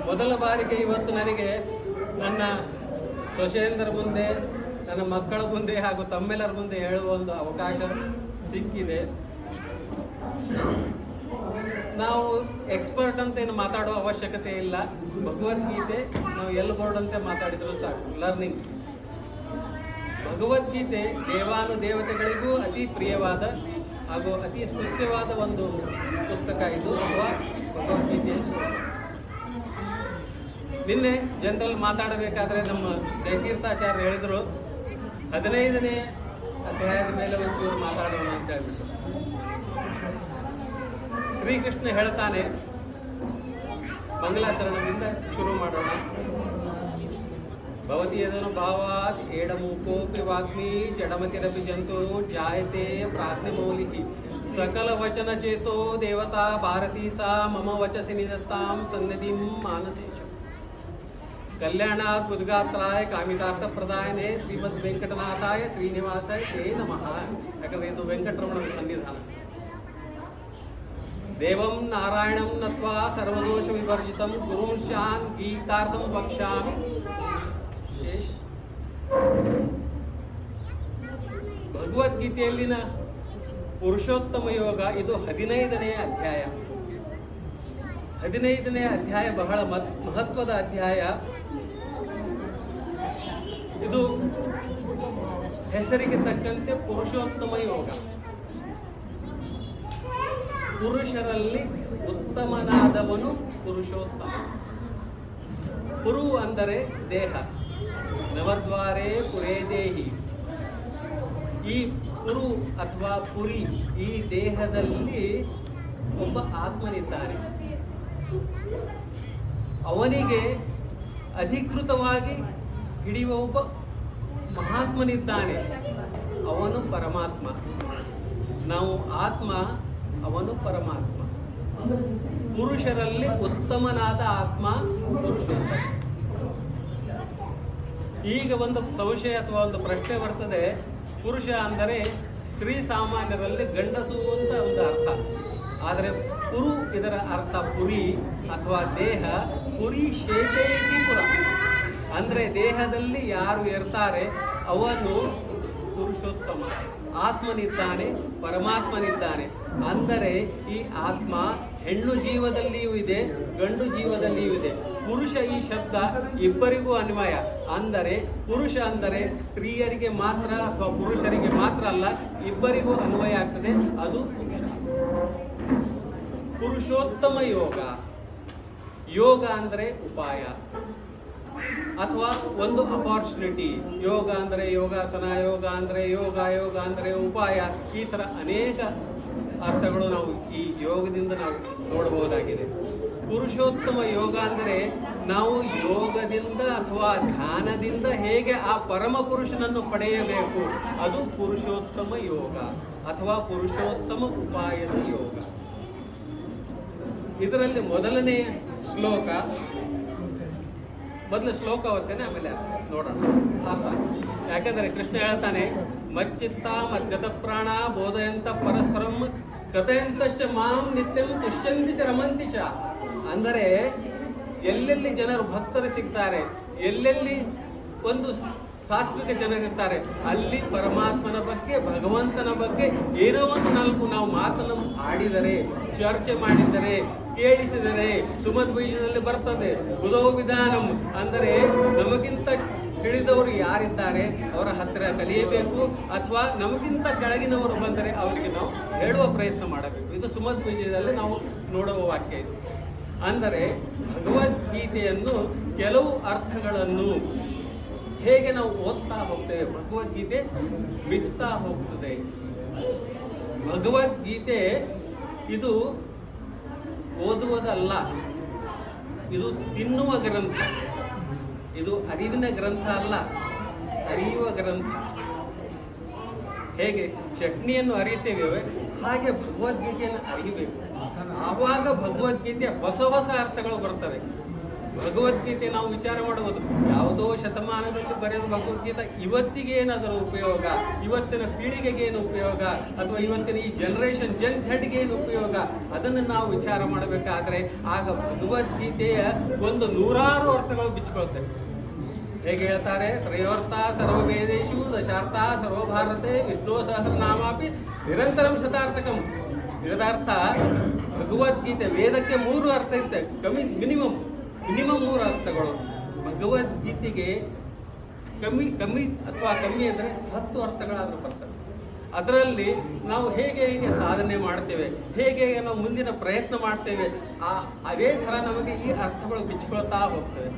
ಮೊದಲ ಬಾರಿಗೆ ಇವತ್ತು ನನಗೆ ನನ್ನ ಸೊಸೆಯಂದರ ಮುಂದೆ, ನನ್ನ ಮಕ್ಕಳ ಮುಂದೆ ಹಾಗೂ ತಮ್ಮೆಲ್ಲರ ಮುಂದೆ ಹೇಳುವ ಒಂದು ಅವಕಾಶ ಸಿಕ್ಕಿದೆ. ನಾವು ಎಕ್ಸ್ಪರ್ಟ್ ಅಂತ ಏನು ಮಾತಾಡೋ ಅವಶ್ಯಕತೆ ಇಲ್ಲ. ಭಗವದ್ಗೀತೆ ನಾವು ಎಲ್ಲಿ ಬೋರ್ಡಂತೆ ಮಾತಾಡಿದ್ರು ಸಾಕು. ಲರ್ನಿಂಗ್. ಭಗವದ್ಗೀತೆ ದೇವಾನುದೇವತೆಗಳಿಗೂ ಅತಿ ಪ್ರಿಯವಾದ ಹಾಗೂ ಅತಿ ಸ್ತುತ್ಯವಾದ ಒಂದು ಪುಸ್ತಕ ಇದು, ಅಥವಾ ಭಗವದ್ಗೀತೆಯ ನಿನ್ನೆ ಜನರಲ್ ಮಾತಾಡಬೇಕಾದ್ರೆ ನಮ್ಮ ಜಯತೀರ್ಥಾಚಾರ್ಯ ಹೇಳಿದರು 15ನೇ ಅಧ್ಯಾಯದ ಮೇಲೆ ಒಂಚೂರು ಮಾತಾಡೋಣ ಅಂತ ಹೇಳ್ಬಿಟ್ಟು. ಶ್ರೀಕೃಷ್ಣ ಹೇಳ್ತಾನೆ, ಮಂಗಲಾಚರಣದಿಂದ ಶುರು ಮಾಡೋಣ. ಭವತಿ ಯದನು ಭಾವಾತ್ ಏಡಮೂಕೋಪಿ ವಾಗ್ಮಿ ಜಡಮತಿರಪಿ ಜಂತು ಜಾಯತೆ ಪ್ರಾಜ್ಞಮೌಲಿಃ ಸಕಲ ವಚನ ಚೇತೋ ದೇವತಾ ಭಾರತೀ ಸಾ ಮಮ ವಚಸಿ ನಿದತ್ತಾಂ ಸನ್ನಿಧಿಂ ಮಾನಸೇ ಚ. ಕಲ್ಯಾಣಾತ್ ಉದ್ಗಾತ್ರಾಯ ಕಾಮಿತಾರ್ಥ ಪ್ರದಾಯನೆ ಶ್ರೀಮದ್ ವೆಂಕಟನಾಥಾಯ ಶ್ರೀನಿವಾಸಾಯ ತೇ ನಮಃ. ಯಾಕಂದ್ರೆ ಇದು ವೆಂಕಟರಮಣನ ಸನ್ನಿಧಾನ. ದೇವಂ ನಾರಾಯಣಂ ನತ್ವಾ ಸರ್ವದೋಷ ವಿವರ್ಜಿತಂ ಗುರುಂ ಶಾನ್ ಗೀತಾರ್ಥಂ ವಕ್ಷ್ಯಾಮಿ. ಭಗವದ್ಗೀತೆಯಲ್ಲಿನ ಪುರುಷೋತ್ತಮ ಯೋಗ ಇದು 15ನೇ ಅಧ್ಯಾಯ. 15ನೇ ಅಧ್ಯಾಯ ಬಹಳ ಮಹತ್ವದ ಅಧ್ಯಾಯ. ಇದು ಹೆಸರಿಗೆ ತಕ್ಕಂತೆ ಪುರುಷೋತ್ತಮ ಯೋಗ. ಪುರುಷರಲ್ಲಿ ಉತ್ತಮನಾದವನು ಪುರುಷೋತ್ತಮ. ಪುರು ಅಂದರೆ ದೇಹ. ನವದ್ವಾರೇ ಪುರೇ ದೇಹಿ. ಈ ಪುರು ಅಥವಾ ಪುರಿ, ಈ ದೇಹದಲ್ಲಿ ಒಬ್ಬ ಆತ್ಮನಿದ್ದಾನೆ. ಅವನಿಗೆ ಅಧಿಕೃತವಾಗಿ ಹಿಡಿಯುವ ಒಬ್ಬ ಮಹಾತ್ಮನಿದ್ದಾನೆ. ಅವನು ಪರಮಾತ್ಮ. ನಾವು ಆತ್ಮ, ಅವನು ಪರಮಾತ್ಮ. ಪುರುಷರಲ್ಲಿ ಉತ್ತಮನಾದ ಆತ್ಮ ಪುರುಷೋತ್ತಮ. ಈಗ ಒಂದು ಸಂಶಯ ಅಥವಾ ಒಂದು ಪ್ರಶ್ನೆ ಬರ್ತದೆ, ಪುರುಷ ಅಂದರೆ ಸ್ತ್ರೀ ಸಾಮಾನ್ಯರಲ್ಲಿ ಗಂಡಸು ಅಂತ ಒಂದು ಅರ್ಥ. ಆದರೆ ಪುರು ಇದರ ಅರ್ಥ ಪುರಿ ಅಥವಾ ದೇಹ. ಪುರಿ ಶೇತೇತಿ ಪುರ ಅಂದರೆ ದೇಹದಲ್ಲಿ ಯಾರು ಇರ್ತಾರೆ ಅವನು ಪುರುಷೋತ್ತಮ. ಆತ್ಮನಿದ್ದಾನೆ, ಪರಮಾತ್ಮನಿದ್ದಾನೆ. ಅಂದರೆ ಈ ಆತ್ಮ ಹೆಣ್ಣು ಜೀವದಲ್ಲಿಯೂ ಇದೆ, ಗಂಡು ಜೀವದಲ್ಲಿಯೂ ಇದೆ. ಪುರುಷ ಈ ಶಬ್ದ ಇಬ್ಬರಿಗೂ ಅನ್ವಯ. ಅಂದರೆ ಪುರುಷ ಅಂದರೆ ಸ್ತ್ರೀಯರಿಗೆ ಮಾತ್ರ ಅಥವಾ ಪುರುಷರಿಗೆ ಮಾತ್ರ ಅಲ್ಲ, ಇಬ್ಬರಿಗೂ ಅನ್ವಯ ಆಗ್ತದೆ. ಅದು ಪುರುಷ. ಪುರುಷೋತ್ತಮ ಯೋಗ. ಯೋಗ ಅಂದರೆ ಉಪಾಯ ಅಥವಾ ಒಂದು ಅಪಾರ್ಚುನಿಟಿ. ಯೋಗ ಅಂದರೆ ಯೋಗಾಸನ, ಯೋಗ ಅಂದರೆ ಯೋಗ, ಯೋಗ ಅಂದರೆ ಉಪಾಯ. ಈ ಥರ ಅನೇಕ ಅರ್ಥಗಳು ನಾವು ಈ ಯೋಗದಿಂದ ನಾವು ನೋಡಬಹುದಾಗಿದೆ. ಪುರುಷೋತ್ತಮ ಯೋಗ ಅಂದರೆ ನಾವು ಯೋಗದಿಂದ ಅಥವಾ ಧ್ಯಾನದಿಂದ ಹೇಗೆ ಆ ಪರಮ ಪುರುಷನನ್ನು ಪಡೆಯಬೇಕು, ಅದು ಪುರುಷೋತ್ತಮ ಯೋಗ ಅಥವಾ ಪುರುಷೋತ್ತಮ ಉಪಾಯದ ಯೋಗ. ಇದರಲ್ಲಿ ಮೊದಲನೇ ಶ್ಲೋಕ, ಮೊದಲು ಶ್ಲೋಕ ಓದ್ತೇನೆ, ಆಮೇಲೆ ನೋಡೋಣ ಅರ್ಥ. ಯಾಕಂದರೆ ಕೃಷ್ಣ ಹೇಳ್ತಾನೆ, ಮಚ್ಚಿತ್ತ ಮಜ್ಜತ ಪ್ರಾಣ ಬೋಧಯಂತ ಪರಸ್ಪರಂ ಕಥೆಯಂತಶ್ಚ ಮಾಂ ನಿತ್ಯಂ ತುಷ್ಯಂತಿ ಚ ರಮಂತಿ ಚ. ಅಂದರೆ ಎಲ್ಲೆಲ್ಲಿ ಜನರು ಭಕ್ತರು ಸಿಗ್ತಾರೆ, ಎಲ್ಲೆಲ್ಲಿ ಒಂದು ಸಾತ್ವಿಕ ಜನರಿರ್ತಾರೆ, ಅಲ್ಲಿ ಪರಮಾತ್ಮನ ಬಗ್ಗೆ, ಭಗವಂತನ ಬಗ್ಗೆ ಏನೋ ಒಂದು ನಾಲ್ಕು ನಾವು ಮಾತನ್ನು ಆಡಿದರೆ, ಚರ್ಚೆ ಮಾಡಿದರೆ, ಕೇಳಿಸಿದರೆ, ಸುಮಧ್ವೀಜದಲ್ಲಿ ಬರ್ತದೆ ಬುಧೋ ವಿಧಾನಂ. ಅಂದರೆ ನಮಗಿಂತ ತಿಳಿದವರು ಯಾರಿದ್ದಾರೆ ಅವರ ಹತ್ತಿರ ಕಲಿಯಬೇಕು, ಅಥವಾ ನಮಗಿಂತ ಕೆಳಗಿನವರು ಬಂದರೆ ಅವರಿಗೆ ನಾವು ಹೇಳುವ ಪ್ರಯತ್ನ ಮಾಡಬೇಕು. ಇದು ಸುಮಧ್ವೀಜದಲ್ಲಿ ನಾವು ನೋಡುವ ವಾಕ್ಯ ಇದು. ಅಂದರೆ ಭಗವದ್ಗೀತೆಯನ್ನು ಕೆಲವು ಅರ್ಥಗಳನ್ನು ಹೇಗೆ ನಾವು ಓದ್ತಾ ಹೋಗ್ತೇವೆ, ಭಗವದ್ಗೀತೆ ಬಿಚ್ತಾ ಹೋಗ್ತದೆ. ಭಗವದ್ಗೀತೆ ಇದು ಓದುವುದಲ್ಲ, ಇದು ತಿನ್ನುವ ಗ್ರಂಥ. ಇದು ಅರಿವಿನ ಗ್ರಂಥ ಅಲ್ಲ, ಅರಿಯುವ ಗ್ರಂಥ. ಹೇಗೆ ಚಟ್ನಿಯನ್ನು ಅರಿತೇವೆ ಹಾಗೆ ಭಗವದ್ಗೀತೆಯನ್ನು ಅರಿಯಬೇಕು. ಆವಾಗ ಭಗವದ್ಗೀತೆಯ ಹೊಸ ಹೊಸ ಅರ್ಥಗಳು ಬರ್ತವೆ. ಭಗವದ್ಗೀತೆ ನಾವು ವಿಚಾರ ಮಾಡುವುದು ಯಾವುದೋ ಶತಮಾನದಲ್ಲಿ ಬರೆದ ಭಗವದ್ಗೀತೆ ಇವತ್ತಿಗೆ ಏನಾದರೂ ಉಪಯೋಗ, ಇವತ್ತಿನ ಪೀಳಿಗೆಗೆ ಏನು ಉಪಯೋಗ, ಅಥವಾ ಇವತ್ತಿನ ಈ ಜನರೇಷನ್ ಜನ್ ಝಡ್ಗೆ ಏನು ಉಪಯೋಗ, ಅದನ್ನು ನಾವು ವಿಚಾರ ಮಾಡಬೇಕಾದ್ರೆ ಆಗ ಭಗವದ್ಗೀತೆಯ ಒಂದು ನೂರಾರು ಅರ್ಥಗಳು ಬಿಚ್ಕೊಳ್ತೇವೆ. ಹೇಗೆ ಹೇಳ್ತಾರೆ, ತ್ರಯೋರ್ಥ ಸರ್ವವೇದೇಶು ದಶಾರ್ಥ ಸರ್ವಭಾರತೆ ವಿಷ್ಣು ಸಹಸ್ರನಾಮಾಪಿ ನಿರಂತರಂ ಶತಾರ್ಥಕಂ. ಇದರರ್ಥ ಭಗವದ್ಗೀತೆ ವೇದಕ್ಕೆ 3 ಅರ್ಥ ಇರುತ್ತೆ, ಮಿನಿಮಮ್ 3 ಅರ್ಥಗಳು. ಭಗವದ್ಗೀತೆಗೆ ಕಮ್ಮಿ ಅಂದರೆ 10 ಅರ್ಥಗಳಾದರೂ ಬರ್ತವೆ. ಅದರಲ್ಲಿ ನಾವು ಹೇಗೆ ಸಾಧನೆ ಮಾಡ್ತೇವೆ, ಹೇಗೆ ನಾವು ಮುಂದಿನ ಪ್ರಯತ್ನ ಮಾಡ್ತೇವೆ, ಅದೇ ಥರ ನಮಗೆ ಈ ಅರ್ಥಗಳು ಬಿಚ್ಕೊಳ್ತಾ ಹೋಗ್ತವೆ.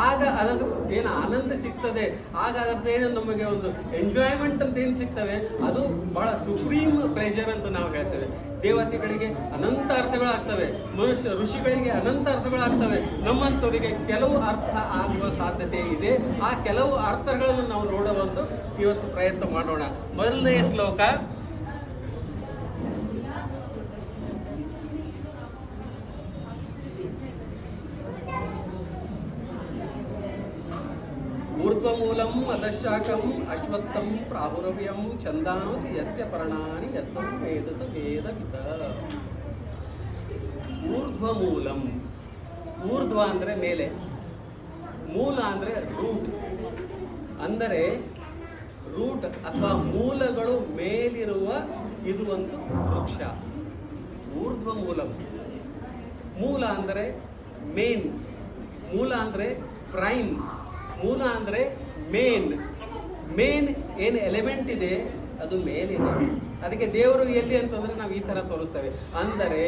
ಆಗ ಅದರ ಏನು ಆನಂದ ಸಿಗ್ತದೆ, ಆಗ ಅದರದ್ದೇನು ನಮಗೆ ಒಂದು ಎಂಜಾಯ್ಮೆಂಟ್ ಅಂತ ಏನು ಸಿಗ್ತವೆ, ಅದು ಬಹಳ ಸುಪ್ರೀಮ್ ಪ್ಲೇಜರ್ ಅಂತ ನಾವು ಹೇಳ್ತೇವೆ. ದೇವತೆಗಳಿಗೆ ಅನಂತ ಅರ್ಥಗಳಾಗ್ತವೆ, ಋಷಿಗಳಿಗೆ ಅನಂತ ಅರ್ಥಗಳಾಗ್ತವೆ. ನಮ್ಮಂಥವರಿಗೆ ಕೆಲವು ಅರ್ಥ ಆಗುವ ಸಾಧ್ಯತೆ ಇದೆ. ಆ ಕೆಲವು ಅರ್ಥಗಳನ್ನು ನಾವು ನೋಡುವಂತ ಇವತ್ತು ಪ್ರಯತ್ನ ಮಾಡೋಣ. ಮೊದಲನೆಯ ಶ್ಲೋಕ, ಊರ್ಧ್ವಮೂಲಂ ಅಧಃಶಾಖಂ ಅಶ್ವತ್ಥಂ ಪ್ರಾಹುರವ್ಯಂ ಛಂದಾಂಸಿ ಯಸ್ಯ ಪರ್ಣಾನಿ ಯಸ್ತಂ ವೇದಸ ವೇದವಿದ. ಊರ್ಧ್ವಮೂಲಂ, ಊರ್ಧ್ವ ಅಂದರೆ ಮೇಲೆ, ಮೂಲ ಅಂದರೆ ರೂಟ್, ಅಂದರೆ ರೂಟ್ ಅಥವಾ ಮೂಲಗಳು ಮೇಲಿರುವ ಇದು ಒಂದು ವೃಕ್ಷ. ಊರ್ಧ್ವಮೂಲಂ, ಮೂಲ ಅಂದರೆ ಮೇನ್, ಮೂಲ ಅಂದರೆ ಪ್ರೈಮ್, ಮೂಲ ಅಂದರೆ ಮೇನ್ ಏನು ಎಲಿಮೆಂಟ್ ಇದೆ ಅದು ಮೇಲಿದೆ. ಅದಕ್ಕೆ ದೇವರು ಎಲ್ಲಿ ಅಂತಂದ್ರೆ ನಾವು ಈ ತರ ತೋರಿಸ್ತೇವೆ. ಅಂದರೆ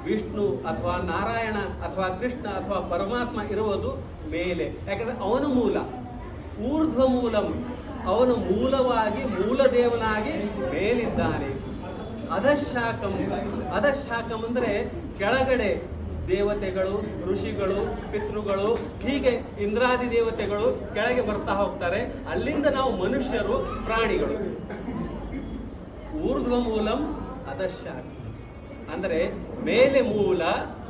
ವಿಷ್ಣು ಅಥವಾ ನಾರಾಯಣ ಅಥವಾ ಕೃಷ್ಣ ಅಥವಾ ಪರಮಾತ್ಮ ಇರುವುದು ಮೇಲೆ, ಯಾಕಂದ್ರೆ ಅವನು ಮೂಲ. ಊರ್ಧ್ವ ಮೂಲಂ, ಅವನು ಮೂಲವಾಗಿ ಮೂಲದೇವನಾಗಿ ಮೇಲಿದ್ದಾನೆ. ಅಧಃಶಾಖಂ, ಅಧಃಶಾಖಂ ಅಂದರೆ ಕೆಳಗಡೆ ದೇವತೆಗಳು, ಋಷಿಗಳು, ಪಿತೃಗಳು, ಹೀಗೆ ಇಂದ್ರಾದಿ ದೇವತೆಗಳು ಕೆಳಗೆ ಬರ್ತಾ ಹೋಗ್ತಾರೆ. ಅಲ್ಲಿಂದ ನಾವು ಮನುಷ್ಯರು, ಪ್ರಾಣಿಗಳು. ಊರ್ಧ್ವ ಮೂಲಂ ಅಧಃಶಾಖ ಅಂದರೆ ಮೇಲೆ ಮೂಲ,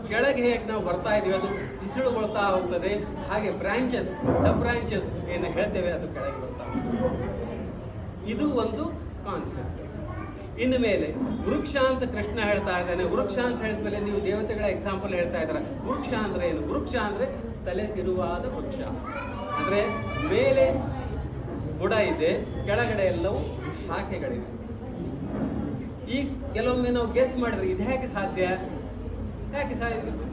ಕೆಳಗೆ ಹೇಗೆ ನಾವು ಬರ್ತಾ ಇದೀವಿ ಅದು ಇಸಿಳುಗೊಳ್ತಾ ಹೋಗ್ತದೆ. ಹಾಗೆ ಬ್ರಾಂಚಸ್, ಸಬ್ ಬ್ರಾಂಚಸ್ ಏನು ಹೇಳ್ತೇವೆ ಅದು ಕೆಳಗೆ ಬರ್ತಾ ಹೋಗ್ತದೆ. ಇದು ಒಂದು ಕಾನ್ಸೆಪ್ಟ್. ಇನ್ನು ಮೇಲೆ ವೃಕ್ಷ ಅಂತ ಕೃಷ್ಣ ಹೇಳ್ತಾ ಇದ್ದಾನೆ. ವೃಕ್ಷ ಅಂತ ಹೇಳಿದ್ಮೇಲೆ ನೀವು ದೇವತೆಗಳ ಎಕ್ಸಾಂಪಲ್ ಹೇಳ್ತಾ ಇದ್ದಾರೆ. ವೃಕ್ಷ ಅಂದ್ರೆ ಏನು? ವೃಕ್ಷ ಅಂದ್ರೆ ತಲೆ ತಿರುವಾದ ವೃಕ್ಷ. ಅಂದ್ರೆ ಮೇಲೆ ಬುಡ ಇದೆ, ಕೆಳಗಡೆ ಎಲ್ಲವೂ ಶಾಖೆಗಳಿವೆ. ಈ ಕೆಲವೊಮ್ಮೆ ನಾವು ಗೆಸ್ ಮಾಡಿದ್ರೆ ಇದು ಹೇಗೆ ಸಾಧ್ಯ? ಯಾಕೆ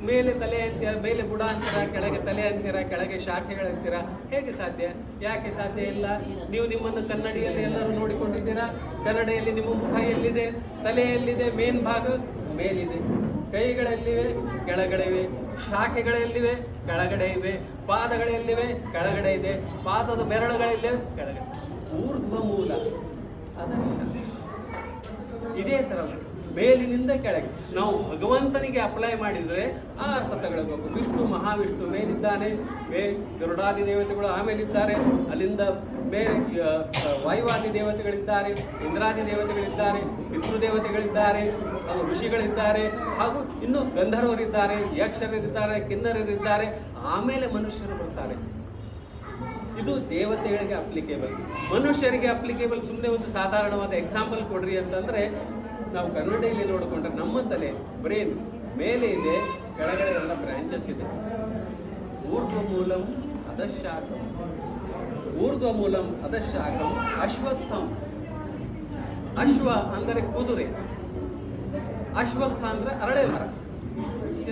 ಮೇಲೆ ತಲೆ ಅಂತೀರ, ಮೇಲೆ ಬುಡ ಅಂತೀರ, ಕೆಳಗೆ ತಲೆ ಅಂತೀರ, ಕೆಳಗೆ ಶಾಖೆಗಳಂತೀರ, ಹೇಗೆ ಸಾಧ್ಯ? ಯಾಕೆ ಸಾಧ್ಯ ಇಲ್ಲ? ನೀವು ನಿಮ್ಮನ್ನು ಕನ್ನಡಿಯಲ್ಲಿ ಎಲ್ಲರೂ ನೋಡಿಕೊಂಡಿದ್ದೀರಾ. ಕನ್ನಡಿಯಲ್ಲಿ ನಿಮ್ಮ ಮುಖ ಎಲ್ಲಿದೆ? ತಲೆ ಎಲ್ಲಿದೆ? ಮೇನ್ ಭಾಗ ಮೇಲಿದೆ. ಕೈಗಳೆಲ್ಲಿವೆ? ಕೆಳಗಡೆ ಇವೆ. ಶಾಖೆಗಳೆಲ್ಲಿವೆ? ಕೆಳಗಡೆ ಇವೆ. ಪಾದಗಳೆಲ್ಲಿವೆ? ಕೆಳಗಡೆ ಇದೆ. ಪಾದದ ಬೆರಳುಗಳೆಲ್ಲಿವೆ? ಕೆಳಗಡೆ. ಊರ್ಧ್ವ ಮೂಲ ಇದೇ ತರ ಮೇಲಿನಿಂದ ಕೆಳಗೆ ನಾವು ಭಗವಂತನಿಗೆ ಅಪ್ಲೈ ಮಾಡಿದರೆ ಆ ಅರ್ಥ ತಗೊಳ್ಬೇಕು. ವಿಷ್ಣು ಮಹಾವಿಷ್ಣು ಮೇಲಿದ್ದಾನೆ, ಗರುಡಾದಿ ದೇವತೆಗಳು ಆಮೇಲಿದ್ದಾರೆ, ಅಲ್ಲಿಂದ ಬೇರೆ ವಾಯುವಾದಿ ದೇವತೆಗಳಿದ್ದಾರೆ, ಇಂದ್ರಾದಿ ದೇವತೆಗಳಿದ್ದಾರೆ, ಪಿತೃದೇವತೆಗಳಿದ್ದಾರೆ, ಹಾಗೂ ಋಷಿಗಳಿದ್ದಾರೆ, ಹಾಗೂ ಇನ್ನು ಗಂಧರ್ವರಿದ್ದಾರೆ, ಯಕ್ಷರಿದ್ದಾರೆ, ಕಿನ್ನರರಿದ್ದಾರೆ, ಆಮೇಲೆ ಮನುಷ್ಯರು ಬರ್ತಾರೆ. ಇದು ದೇವತೆಗಳಿಗೆ ಅಪ್ಲಿಕೇಬಲ್. ಮನುಷ್ಯರಿಗೆ ಅಪ್ಲಿಕೇಬಲ್ ಸುಮ್ಮನೆ ಒಂದು ಸಾಧಾರಣವಾದ ಎಕ್ಸಾಂಪಲ್ ಕೊಡ್ರಿ ಅಂತಂದ್ರೆ, ನಾವು ಕನ್ನಡಿಯಲ್ಲಿ ನೋಡಿಕೊಂಡ್ರೆ ನಮ್ಮ ತಲೆ ಬ್ರೇನ್ ಮೇಲೆ ಇದೆ, ಕೆಳಗಡೆ ಎಲ್ಲ ಬ್ರಾಂಚಸ್ ಇದೆ. ಊರ್ಧ್ವ ಮೂಲಂ ಅಧಃಶಾಖಂ, ಊರ್ಧ್ವ ಮೂಲಂ ಅಧಃಶಾಖಂ ಅಶ್ವತ್ಥಂ. ಅಶ್ವ ಅಂದರೆ ಕುದುರೆ, ಅಶ್ವತ್ಥ ಅಂದರೆ ಅರಳೆ ಮರ.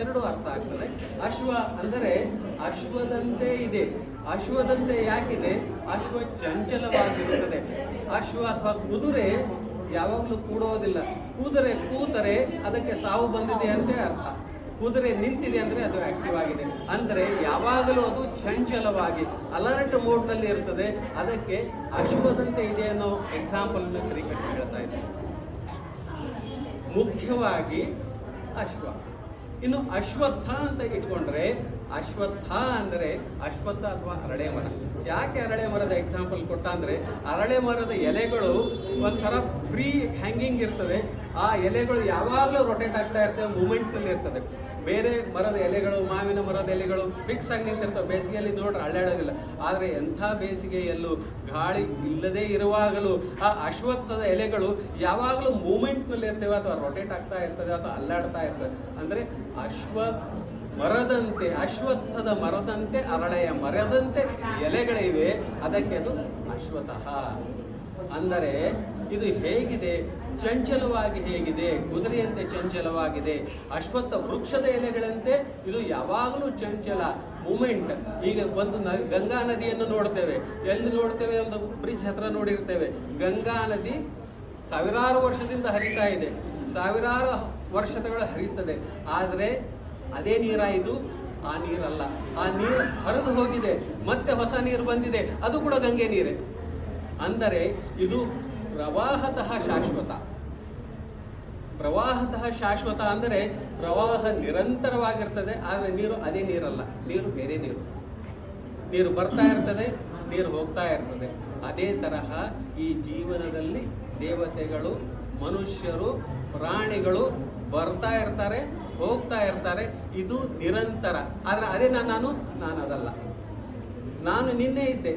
ಎರಡು ಅರ್ಥ ಆಗ್ತದೆ. ಅಶ್ವ ಅಂದರೆ ಅಶ್ವದಂತೆ ಇದೆ. ಅಶ್ವದಂತೆ ಯಾಕಿದೆ? ಅಶ್ವ ಚಂಚಲವಾಗಿರುತ್ತದೆ. ಅಶ್ವ ಅಥವಾ ಕುದುರೆ ಯಾವಾಗಲೂ ಕೂಡೋದಿಲ್ಲ. ಕುದುರೆ ಕೂತರೆ ಅದಕ್ಕೆ ಸಾವು ಬಂದಿದೆ ಅಂತ ಅರ್ಥ. ಕುದುರೆ ನಿಂತಿದೆ ಅಂದ್ರೆ ಅದು ಆಕ್ಟಿವ್ ಆಗಿದೆ. ಅಂದ್ರೆ ಯಾವಾಗಲೂ ಅದು ಚಂಚಲವಾಗಿ ಅಲರ್ಟ್ ಮೋಡ್ ನಲ್ಲಿ ಇರ್ತದೆ. ಅದಕ್ಕೆ ಅಶ್ವದಂತೆ ಇದೆ ಅನ್ನೋ ಎಕ್ಸಾಂಪಲ್ ಶ್ರೀಕೃಷ್ಣ ಹೇಳ್ತಾ ಇದ್ದಾರೆ. ಮುಖ್ಯವಾಗಿ ಅಶ್ವ. ಇನ್ನು ಅಶ್ವತ್ಥ ಅಂತ ಇಟ್ಕೊಂಡ್ರೆ, ಅಶ್ವತ್ಥ ಅಂದರೆ ಅಶ್ವತ್ಥ ಅಥವಾ ಅರಳೆ ಮರ. ಯಾಕೆ ಅರಳೆ ಮರದ ಎಕ್ಸಾಂಪಲ್ ಕೊಟ್ಟ ಅಂದ್ರೆ, ಅರಳೆ ಮರದ ಎಲೆಗಳು ಒಂಥರ ಫ್ರೀ ಹ್ಯಾಂಗಿಂಗ್ ಇರ್ತದೆ. ಆ ಎಲೆಗಳು ಯಾವಾಗಲೂ ರೊಟೇಟ್ ಆಗ್ತಾ ಇರ್ತವೆ, ಮೂಮೆಂಟ್ ನಲ್ಲಿ ಇರ್ತದೆ. ಬೇರೆ ಮರದ ಎಲೆಗಳು, ಮಾವಿನ ಮರದ ಎಲೆಗಳು ಫಿಕ್ಸ್ ಆಗಿ ನಿಂತಿರ್ತವೆ, ಬೇಸಿಗೆಯಲ್ಲಿ ನೋಡ್ರೆ ಅಳ್ಳಾಡೋದಿಲ್ಲ. ಆದರೆ ಎಂಥ ಬೇಸಿಗೆಯಲ್ಲೂ ಗಾಳಿ ಇಲ್ಲದೆ ಇರುವಾಗಲೂ ಆ ಅಶ್ವತ್ಥದ ಎಲೆಗಳು ಯಾವಾಗಲೂ ಮೂಮೆಂಟ್ನಲ್ಲಿ ಇರ್ತವೆ, ಅಥವಾ ರೊಟೇಟ್ ಆಗ್ತಾ ಇರ್ತದೆ, ಅಥವಾ ಅಲ್ಲಾಡ್ತಾ ಇರ್ತದೆ. ಅಂದರೆ ಅಶ್ವತ್ಥದ ಮರದಂತೆ ಅರಳೆಯ ಮರದಂತೆ ಎಲೆಗಳಿವೆ, ಅದಕ್ಕೆ ಅದು ಅಶ್ವತ್ಥ. ಅಂದರೆ ಇದು ಹೇಗಿದೆ, ಚಂಚಲವಾಗಿ ಹೇಗಿದೆ, ಕುದುರೆಯಂತೆ ಚಂಚಲವಾಗಿದೆ. ಅಶ್ವತ್ಥ ವೃಕ್ಷದ ಎಲೆಗಳಂತೆ ಇದು ಯಾವಾಗಲೂ ಚಂಚಲ, ಮೂಮೆಂಟ್. ಈಗ ಒಂದು ಗಂಗಾ ನದಿಯನ್ನು ನೋಡ್ತೇವೆ, ಎಲ್ಲಿ ನೋಡ್ತೇವೆ, ಒಂದು ಬ್ರಿಡ್ಜ್ ಹತ್ರ ನೋಡಿರ್ತೇವೆ. ಗಂಗಾ ನದಿ ಸಾವಿರಾರು ವರ್ಷದಿಂದ ಹರಿತಾ ಇದೆ, ಸಾವಿರಾರು ವರ್ಷಗಳು ಹರಿಯುತ್ತದೆ. ಆದರೆ ಅದೇ ನೀರಾಯಿತು, ಆ ನೀರಲ್ಲ. ಆ ನೀರು ಹರಿದು ಹೋಗಿದೆ, ಮತ್ತೆ ಹೊಸ ನೀರು ಬಂದಿದೆ, ಅದು ಕೂಡ ಗಂಗೆ ನೀರೇ. ಅಂದರೆ ಇದು ಪ್ರವಾಹತಃ ಶಾಶ್ವತ. ಅಂದರೆ ಪ್ರವಾಹ ನಿರಂತರವಾಗಿರ್ತದೆ, ಆದರೆ ನೀರು ಅದೇ ನೀರಲ್ಲ, ನೀರು ಬೇರೆ ನೀರು ಬರ್ತಾ ಇರ್ತದೆ, ನೀರು ಹೋಗ್ತಾ ಇರ್ತದೆ. ಅದೇ ತರಹ ಈ ಜೀವನದಲ್ಲಿ ದೇವತೆಗಳು, ಮನುಷ್ಯರು, ಪ್ರಾಣಿಗಳು ಬರ್ತಾ ಇರ್ತಾರೆ, ಹೋಗ್ತಾ ಇರ್ತಾರೆ. ಇದು ನಿರಂತರ. ಆದರೆ ಅದೇ ನಾನು ಅದಲ್ಲ. ನಾನು ನಿನ್ನೆ ಇದ್ದೆ,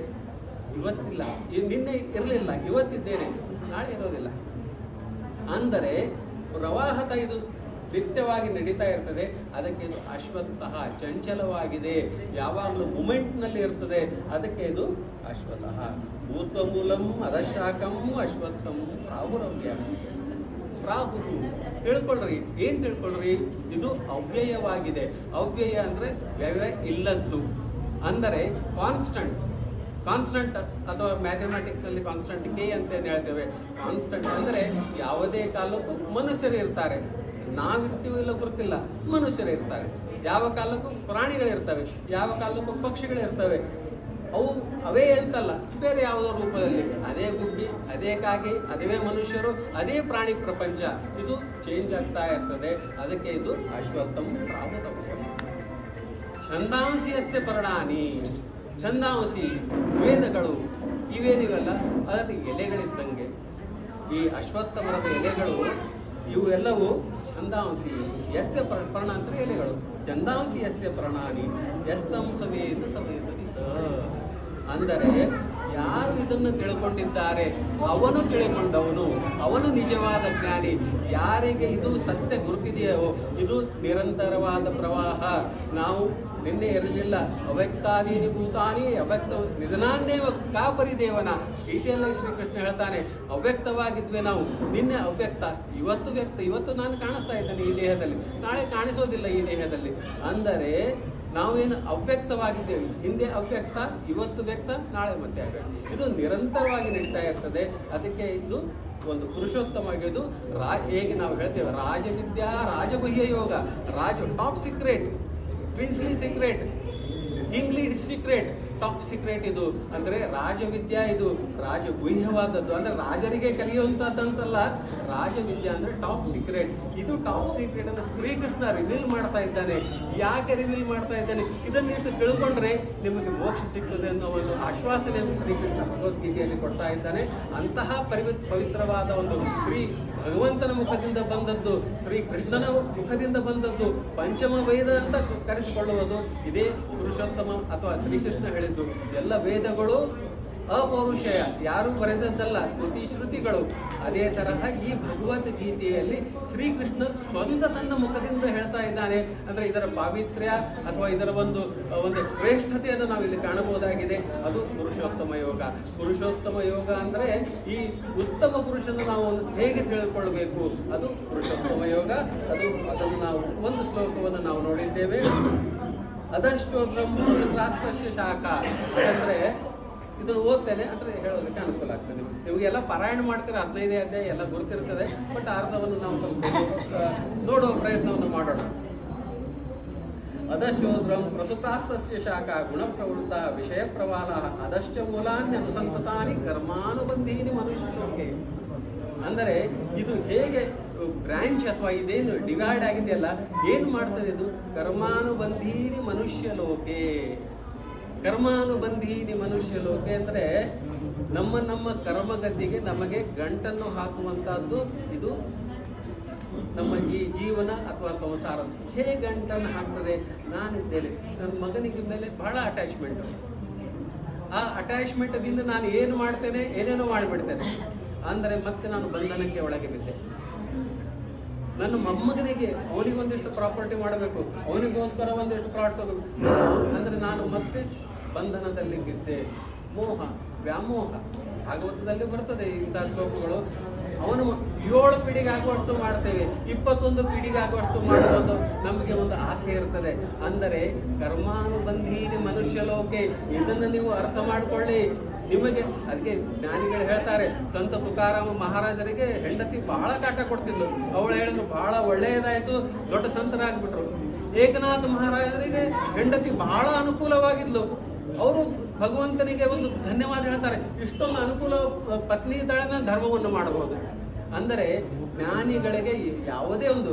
ಇವತ್ತಿಲ್ಲ, ನಿನ್ನೆ ಇರಲಿಲ್ಲ, ಇವತ್ತಿದ್ದೇನೆ, ನಾಳೆ ಇರೋದಿಲ್ಲ. ಅಂದರೆ ಪ್ರವಾಹದ ಇದು ನಿತ್ಯವಾಗಿ ನಡೀತಾ ಇರ್ತದೆ. ಅದಕ್ಕೆ ಇದು ಅಶ್ವತ್ಥ, ಚಂಚಲವಾಗಿದೆ, ಯಾವಾಗಲೂ ಮೂಮೆಂಟ್ನಲ್ಲಿ ಇರ್ತದೆ. ಅದಕ್ಕೆ ಇದು ಅಶ್ವತ್ಥ. ಭೂತಮೂಲಂ ಅಧಶಾಖಂ ಅಶ್ವತ್ಥಂ ಪ್ರಾಹುರವ್ಯ. ಪ್ರಾಹು ತಿಳ್ಕೊಳ್ರಿ, ಏನ್ ತಿಳ್ಕೊಳ್ರಿ, ಇದು ಅವ್ಯಯವಾಗಿದೆ. ಅವ್ಯಯ ಅಂದ್ರೆ ವ್ಯಯ ಇಲ್ಲದ್ದು. ಅಂದರೆ ಕಾನ್ಸ್ಟಂಟ್ ಅಥವಾ ಮ್ಯಾಥಮೆಟಿಕ್ಸ್ನಲ್ಲಿ ಕಾನ್ಸ್ಟಂಟ್ ಕೆ ಅಂತ ಹೇಳ್ತೇವೆ. ಕಾನ್ಸ್ಟಂಟ್ ಅಂದರೆ ಯಾವುದೇ ಕಾಲಕ್ಕೂ ಮನುಷ್ಯರು ಇರ್ತಾರೆ, ನಾವಿರ್ತೀವೋ ಇಲ್ಲ ಗೊತ್ತಿಲ್ಲ, ಮನುಷ್ಯರು ಇರ್ತಾರೆ. ಯಾವ ಕಾಲಕ್ಕೂ ಪ್ರಾಣಿಗಳಿರ್ತವೆ, ಯಾವ ಕಾಲಕ್ಕೂ ಪಕ್ಷಿಗಳಿರ್ತವೆ. ಅವು ಅವೇ ಅಂತಲ್ಲ, ಬೇರೆ ಯಾವುದೋ ರೂಪದಲ್ಲಿ, ಅದೇ ಗುಬ್ಬಿ, ಅದೇ ಕಾಗೆ, ಅದೇ ಮನುಷ್ಯರು, ಅದೇ ಪ್ರಾಣಿ ಪ್ರಪಂಚ, ಇದು ಚೇಂಜ್ ಆಗ್ತಾ ಇರ್ತದೆ. ಅದಕ್ಕೆ ಇದು ಅಶ್ವತ್ಥಂ ಪ್ರಾಹುತಂ. ಛಂದಾಂಸಿಯಸ್ಯ ಪರ್ಣಾನಿ. ಛಂದಾಂಸಿ ವೇದಗಳು ಇವೇನಿವೆಲ್ಲ ಅದಕ್ಕೆ ಎಲೆಗಳಿದ್ದಂಗೆ. ಈ ಅಶ್ವತ್ಥ ಮರದ ಎಲೆಗಳು ಇವು ಎಲ್ಲವೂ ಛಂದಾಂಸಿ. ಯಸ್ಯ ಪರ್ಣ ಅಂದರೆ ಎಲೆಗಳು. ಛಂದಾಂಸಿ ಯಸ್ಯ ಪರ್ಣಾನಿ ಯಸ್ತಂ ಸವೇತ ಸವೇತ. ಅಂದರೆ ಯಾರು ಇದನ್ನು ತಿಳ್ಕೊಂಡಿದ್ದಾರೆ ಅವನು ತಿಳ್ಕೊಂಡವನು, ಅವನು ನಿಜವಾದ ಜ್ಞಾನಿ. ಯಾರಿಗೆ ಇದು ಸತ್ಯ ಗುರುತಿದೆಯೋ ಇದು ನಿರಂತರವಾದ ಪ್ರವಾಹ. ನಾವು ನಿನ್ನೆ ಇರಲಿಲ್ಲ, ಅವ್ಯಕ್ತಾದೀನಿ ಭೂತಾನಿ ಅವ್ಯಕ್ತ ನಿಧನಾನ್ನೇವ ಕಾಪರಿದೇವನ. ಗೀತೆಯಲ್ಲಿ ಶ್ರೀಕೃಷ್ಣ ಹೇಳ್ತಾನೆ, ಅವ್ಯಕ್ತವಾಗಿದ್ವಿ ನಾವು, ನಿನ್ನೆ ಅವ್ಯಕ್ತ, ಇವತ್ತು ವ್ಯಕ್ತ. ಇವತ್ತು ನಾನು ಕಾಣಿಸ್ತಾ ಇದ್ದೇನೆ ಈ ದೇಹದಲ್ಲಿ, ನಾಳೆ ಕಾಣಿಸೋದಿಲ್ಲ ಈ ದೇಹದಲ್ಲಿ. ಅಂದರೆ ನಾವೇನು ಅವ್ಯಕ್ತವಾಗಿದ್ದೇವೆ, ಹಿಂದೆ ಅವ್ಯಕ್ತ, ಇವತ್ತು ವ್ಯಕ್ತ, ನಾಳೆ ಮತ್ತೆ ಅವ್ಯಕ್ತ. ಇದು ನಿರಂತರವಾಗಿ ನಡೀತಾ ಇರ್ತದೆ. ಅದಕ್ಕೆ ಇದು ಒಂದು ಪುರುಷೋತ್ತಮವಾಗಿದ್ದು ಹೇಗೆ ನಾವು ಹೇಳ್ತೇವೆ, ರಾಜವಿದ್ಯಾ ರಾಜಗುಹ್ಯ ಯೋಗ. Top secret, princely secret, kingly secret, top secret ಇದು. ಅಂದರೆ ರಾಜವಿದ್ಯಾ ಇದು ರಾಜಗುಹ್ಯವಾದದ್ದು. ಅಂದರೆ ರಾಜರಿಗೆ ಕಲಿಯುವಂಥದ್ದಂತಲ್ಲ, ರಾಜವಿದ್ಯಾ ಅಂದರೆ ಟಾಪ್ ಸೀಕ್ರೆಟ್. ಇದು ಟಾಪ್ ಸೀಕ್ರೆಟ್ ಅಂತ ಶ್ರೀಕೃಷ್ಣ ರಿವೀಲ್ ಮಾಡ್ತಾ ಇದ್ದಾನೆ. ಯಾಕೆ ರಿವೀಲ್ ಮಾಡ್ತಾ ಇದ್ದಾನೆ? ಇದನ್ನು ಇಷ್ಟು ತಿಳ್ಕೊಂಡ್ರೆ ನಿಮಗೆ ಮೋಕ್ಷ ಸಿಗ್ತದೆ ಅನ್ನೋ ಒಂದು ಆಶ್ವಾಸನೆಯನ್ನು ಶ್ರೀಕೃಷ್ಣ ಭಗವದ್ಗೀತೆಯಲ್ಲಿ ಕೊಡ್ತಾ ಇದ್ದಾನೆ. ಅಂತಹ ಪವಿತ್ರವಾದ ಒಂದು ಭಗವಂತನ ಮುಖದಿಂದ ಬಂದದ್ದು, ಶ್ರೀಕೃಷ್ಣನ ಮುಖದಿಂದ ಬಂದದ್ದು, ಪಂಚಮ ವೇದ ಅಂತ ಕರೆಸಿಕೊಳ್ಳುವುದು ಇದೇ ಪುರುಷೋತ್ತಮ ಅಥವಾ ಶ್ರೀಕೃಷ್ಣ ಹೇಳಿದ್ದು. ಎಲ್ಲ ವೇದಗಳು ಅಪೌರುಷಯ, ಯಾರೂ ಬರೆದದ್ದಲ್ಲ, ಸ್ಮೃತಿ ಶ್ರುತಿಗಳು. ಅದೇ ತರಹ ಈ ಭಗವದ್ಗೀತೆಯಲ್ಲಿ ಶ್ರೀಕೃಷ್ಣ ಸ್ವಂತ ತನ್ನ ಮುಖದಿಂದ ಹೇಳ್ತಾ ಇದ್ದಾನೆ. ಅಂದರೆ ಇದರ ಪಾವಿತ್ರ್ಯ ಅಥವಾ ಇದರ ಒಂದು ಶ್ರೇಷ್ಠತೆಯನ್ನು ನಾವು ಇಲ್ಲಿ ಕಾಣಬಹುದಾಗಿದೆ. ಅದು ಪುರುಷೋತ್ತಮ ಯೋಗ. ಪುರುಷೋತ್ತಮ ಯೋಗ ಅಂದರೆ ಈ ಉತ್ತಮ ಪುರುಷನ ನಾವು ಹೇಗೆ ತಿಳ್ಕೊಳ್ಬೇಕು, ಅದು ಪುರುಷೋತ್ತಮ ಯೋಗ. ಅದನ್ನು ನಾವು ಒಂದು ಶ್ಲೋಕವನ್ನು ನಾವು ನೋಡಿದ್ದೇವೆ. ಅದಶ್ವೋತ್ರಂ ಪುರುಷಾಸ್ತ್ರಸ್ಯ ಶಾಖಾ. ಅಂದರೆ ಇದನ್ನು ಓದ್ತೇನೆ ಅಂದರೆ ಹೇಳೋದಕ್ಕೆ ಅನುಕೂಲ ಆಗ್ತದೆ. ನಿಮಗೆಲ್ಲ ಪಾರಾಯಣ ಮಾಡ್ತೀರ, 15 ಅಧ್ಯಾಯ ಎಲ್ಲ ಗುರುತಿರ್ತದೆ. ಬಟ್ ಅರ್ಧವನ್ನು ನಾವು ಸ್ವಲ್ಪ ನೋಡುವ ಪ್ರಯತ್ನವನ್ನು ಮಾಡೋಣ. ಅದಶ್ಚೋದ್ರಂ ಪ್ರಸುತಾಸ್ತಸ್ಯ ಶಾಖಾ ಗುಣಪ್ರವೃತ್ತ ವಿಷಯ ಪ್ರವಾಲ ಅದಶ್ಚ ಮೂಲಾನ್ಯನುಸಂತತಾನಿ ಕರ್ಮಾನುಬಂಧೀನಿ ಮನುಷ್ಯಲೋಕೆ. ಅಂದರೆ ಇದು ಹೇಗೆ ಬ್ರಾಂಚ್ ಅಥವಾ ಇದೇನು ಡಿವೈಡ್ ಆಗಿದೆಯಲ್ಲ, ಏನು ಮಾಡ್ತದೆ ಇದು? ಕರ್ಮಾನುಬಂಧೀನಿ ಮನುಷ್ಯಲೋಕೆ. ಕರ್ಮಾನುಬಂಧೀನಿ ಮನುಷ್ಯಲೋಕೆ ಅಂದರೆ ನಮ್ಮ ಕರ್ಮಗತಿಗೆ ನಮಗೆ ಗಂಟನ್ನು ಹಾಕುವಂತಹದ್ದು ಇದು ನಮ್ಮ ಈ ಜೀವನ ಅಥವಾ ಸಂಸಾರ ಹೇಗೆ ಗಂಟನ್ನು ಹಾಕ್ತದೆ. ನಾನಿದ್ದೇನೆ, ನನ್ನ ಮಗನಿಗೆ ಮೇಲೆ ಬಹಳ ಅಟ್ಯಾಚ್ಮೆಂಟ್. ಆ ಅಟ್ಯಾಚ್ಮೆಂಟ್ದಿಂದ ನಾನು ಏನು ಮಾಡ್ತೇನೆ, ಏನೇನೋ ಮಾಡಿಬಿಡ್ತೇನೆ. ಅಂದರೆ ಮತ್ತೆ ನಾನು ಬಂಧನಕ್ಕೆ ಒಳಗೆ ಬಿದ್ದೆ. ನನ್ನ ಮೊಮ್ಮಗನಿಗೆ ಅವನಿಗೆ ಒಂದಿಷ್ಟು ಪ್ರಾಪರ್ಟಿ ಮಾಡಬೇಕು, ಅವನಿಗೋಸ್ಕರ ಒಂದಿಷ್ಟು ಪ್ಲಾಟ್ ತಗೋಬೇಕು, ಅಂದರೆ ನಾನು ಮತ್ತೆ ಬಂಧನದಲ್ಲಿ ಬಿದ್ದೆ. ಮೋಹ, ವ್ಯಾಮೋಹ ಭಾಗವತದಲ್ಲಿ ಬರ್ತದೆ ಇಂಥ ಶ್ಲೋಕಗಳು. ಅವನು 7 ಪೀಳಿಗೆ ಆಗುವಷ್ಟು ಮಾಡ್ತೇವೆ, 21 ಪೀಳಿಗೆ ಆಗುವಷ್ಟು ಮಾಡುವುದು ನಮಗೆ ಒಂದು ಆಸೆ ಇರ್ತದೆ. ಅಂದರೆ ಕರ್ಮಾನುಬಂಧೀನಿ ಮನುಷ್ಯ ಲೋಕೆ, ಇದನ್ನು ನೀವು ಅರ್ಥ ಮಾಡಿಕೊಳ್ಳಿ. ನಿಮಗೆ ಅದಕ್ಕೆ ಜ್ಞಾನಿಗಳು ಹೇಳ್ತಾರೆ, ಸಂತ ತುಕಾರಾಮ ಮಹಾರಾಜರಿಗೆ ಹೆಂಡತಿ ಬಹಳ ಕಾಟ ಕೊಡ್ತಿದ್ಲು. ಅವಳು ಹೇಳಿದ್ರು ಬಹಳ ಒಳ್ಳೆಯದಾಯಿತು, ದೊಡ್ಡ ಸಂತರಾಗ್ಬಿಟ್ರು. ಏಕನಾಥ ಮಹಾರಾಜರಿಗೆ ಹೆಂಡತಿ ಬಹಳ ಅನುಕೂಲವಾಗಿದ್ಲು. ಅವರು ಭಗವಂತನಿಗೆ ಒಂದು ಧನ್ಯವಾದ ಹೇಳ್ತಾರೆ, ಇಷ್ಟೊಂದು ಅನುಕೂಲ ಪತ್ನಿ ಇದ್ದಾಳೆ, ಧರ್ಮವನ್ನು ಮಾಡಬಹುದು. ಅಂದರೆ ಜ್ಞಾನಿಗಳಿಗೆ ಯಾವುದೇ ಒಂದು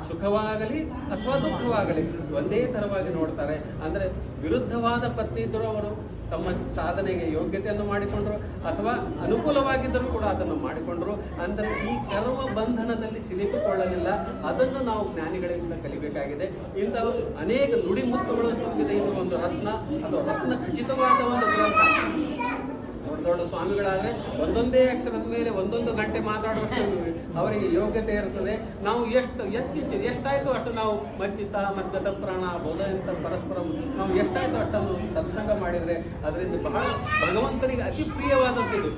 ಸುಖವಾಗಲಿ ಅಥವಾ ದುಃಖವಾಗಲಿ ಒಂದೇ ಥರವಾಗಿ ನೋಡ್ತಾರೆ. ಅಂದರೆ ವಿರುದ್ಧವಾದ ಪತ್ನಿ ಇದ್ದರೂ ಅವರು ತಮ್ಮ ಸಾಧನೆಗೆ ಯೋಗ್ಯತೆಯನ್ನು ಮಾಡಿಕೊಂಡರು, ಅಥವಾ ಅನುಕೂಲವಾಗಿದ್ದರೂ ಕೂಡ ಅದನ್ನು ಮಾಡಿಕೊಂಡರು. ಅಂದರೆ ಈ ಕರ್ಮ ಬಂಧನದಲ್ಲಿ ಸಿಲುಕಿಕೊಳ್ಳಲಿಲ್ಲ. ಅದನ್ನು ನಾವು ಜ್ಞಾನಿಗಳಿಂದ ಕಲಿಬೇಕಾಗಿದೆ. ಇಂಥ ಅನೇಕ ನುಡಿಮುತ್ತುಗಳು ತುಂಬಿದೆ ಇದು ಒಂದು ರತ್ನ, ಅದು ರತ್ನ ಖಚಿತವಾದ ಒಂದು ಗ್ರಂಥ. ದೊಡ್ಡ ಸ್ವಾಮಿಗಳಾದರೆ ಒಂದೊಂದೇ ಅಕ್ಷರದ ಮೇಲೆ ಒಂದೊಂದು ಗಂಟೆ ಮಾತಾಡುವಷ್ಟು ಅವರಿಗೆ ಯೋಗ್ಯತೆ ಇರ್ತದೆ. ನಾವು ಎಷ್ಟಾಯಿತು ಅಷ್ಟು ನಾವು ಮಚ್ಚಿತ ಮದ್ಗತ ಪ್ರಾಣ ಬೋಧೆಯಂತ ಪರಸ್ಪರ ನಾವು ಎಷ್ಟಾಯಿತು ಅಷ್ಟನ್ನು ಸತ್ಸಂಗ ಮಾಡಿದರೆ ಅದರಿಂದ ಬಹಳ ಭಗವಂತನಿಗೆ ಅತಿ ಪ್ರಿಯವಾದದ್ದು.